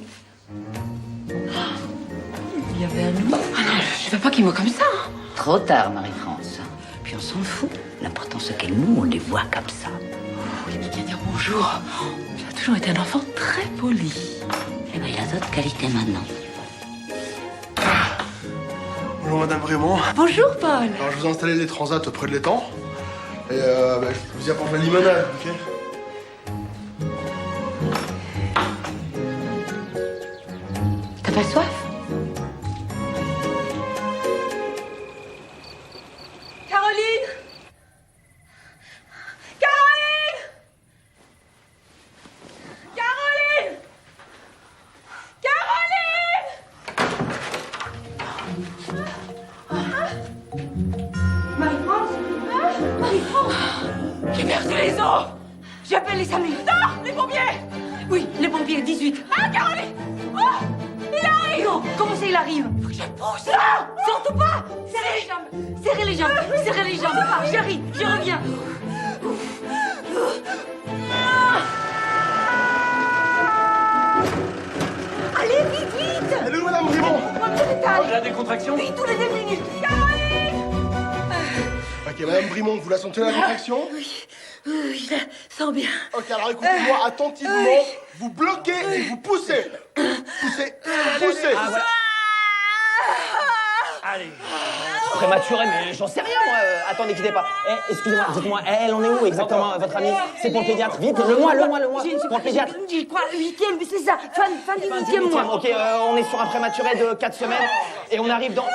Il y avait un loup. Ah non, je veux pas qu'il me comme ça. Hein. Trop tard, Marie-France. Puis on s'en fout. L'important, c'est que nous, on les voit comme ça. Oui, mais bien dire bonjour. Tu as toujours été un enfant très poli. Eh bien, il a d'autres qualités maintenant. Bonjour Madame Brémond. Bonjour Paul. Alors je vous ai installé les transats près de l'étang. Et je vous y apporte la limonade, ok? T'as pas soif? Caroline! Caroline! Caroline! Caroline! Marie-France? Marie-France! J'ai perdu les os! J'appelle les amis. Non! Les pompiers! Oui, les pompiers, 18. Ah, Caroline! Oh! Il arrive! Non, comment ça il arrive? Faut que je pousse! Non! Surtout pas! Serrez les jambes! Serrez les jambes! Serrez les jambes! J'arrive, je reviens! Allez, vite, vite! Elle est où Madame Brémond? J'ai des contractions? Oui, tous les 2 minutes! Caroline! Ok, Madame Brémond, vous la sentez la contraction? Oui, je la sens bien. Ok, alors écoutez-moi attentivement. Vous bloquez et vous poussez. Poussez, poussez. Ah, voilà. Allez. Prématuré, mais j'en sais rien, moi. Attendez, quittez pas. Excusez-moi, dites-moi, elle en est où exactement, votre amie? C'est pour le pédiatre. Vite, le mois. Pour le pédiatre. Je crois 8e, c'est ça. Fin du 8e mois. Ok, on est sur un prématuré de 4 semaines. Et on arrive dans...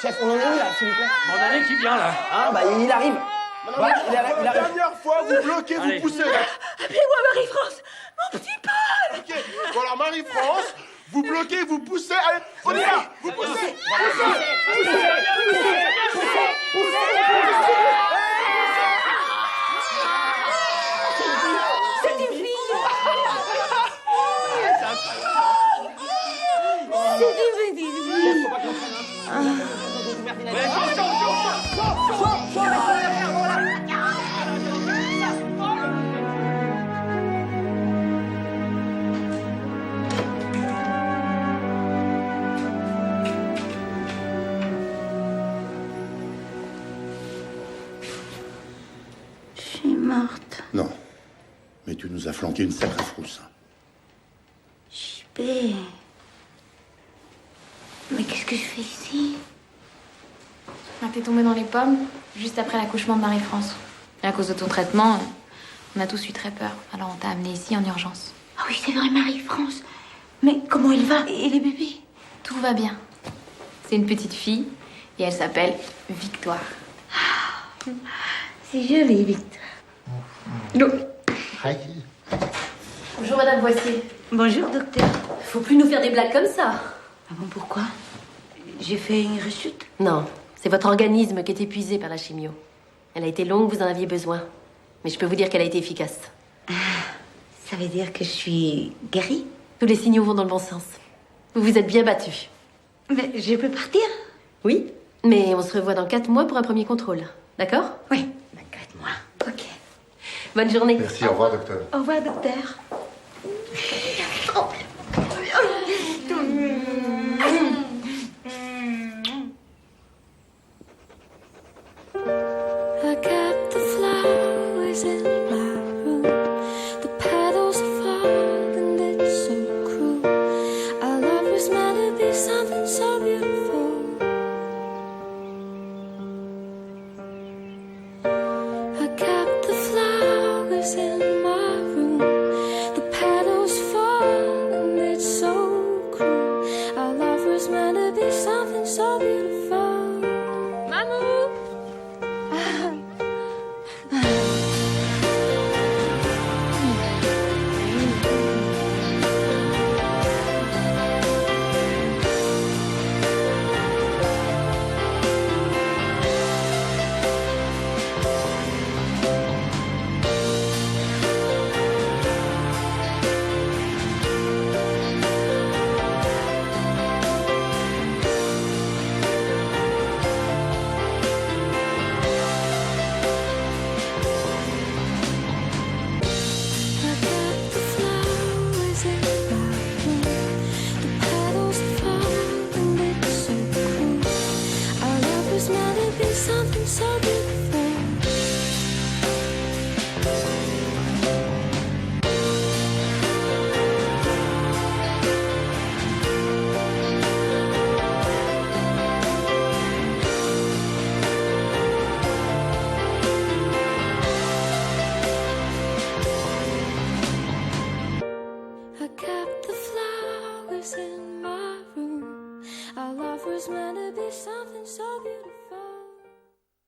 Chef, on en est où, là, s'il vous plaît? Mon année qui vient, là. Ah, bah, il arrive. Voilà, il arrive. La dernière fois, vous bloquez, vous poussez. Appelez-moi Marie-France. Mon petit Paul. Ok, bon alors Marie-France, vous bloquez, vous poussez. Allez, on y va. Vous poussez. C'est une fille. C'est une petite fille. Je suis morte. Non. Mais tu nous as flanqué une sacrée frousse. JP. Mais qu'est-ce que je fais ici? T'es tombée dans les pommes juste après l'accouchement de Marie-France. Et à cause de ton traitement, on a tous eu très peur. Alors on t'a amenée ici en urgence. Ah oui, c'est vrai, Marie-France. Mais comment elle va? Et les bébés? Tout va bien. C'est une petite fille et elle s'appelle Victoire. C'est joli, Victoire. Bonjour Madame Boissier. Bonjour, docteur. Faut plus nous faire des blagues comme ça. Ah bon, pourquoi? J'ai fait une rechute? Non, c'est votre organisme qui est épuisé par la chimio. Elle a été longue, vous en aviez besoin. Mais je peux vous dire qu'elle a été efficace. Ça veut dire que je suis guérie? Tous les signaux vont dans le bon sens. Vous vous êtes bien battu. Mais je peux partir? Oui, mais on se revoit dans 4 mois pour un premier contrôle. D'accord? Oui, dans 4 mois. Ok. Bonne journée. Merci, au revoir, docteur. Au revoir, docteur. I kept the flowers in my room. The petals fall and it's so cruel. Our love was meant to be something so beautiful. I kept the flowers in my room. The petals fall and it's so cruel. Our love was meant to be something so beautiful. Maman! Something so beautiful. I kept the flowers in my room. Our love was meant to be something so beautiful.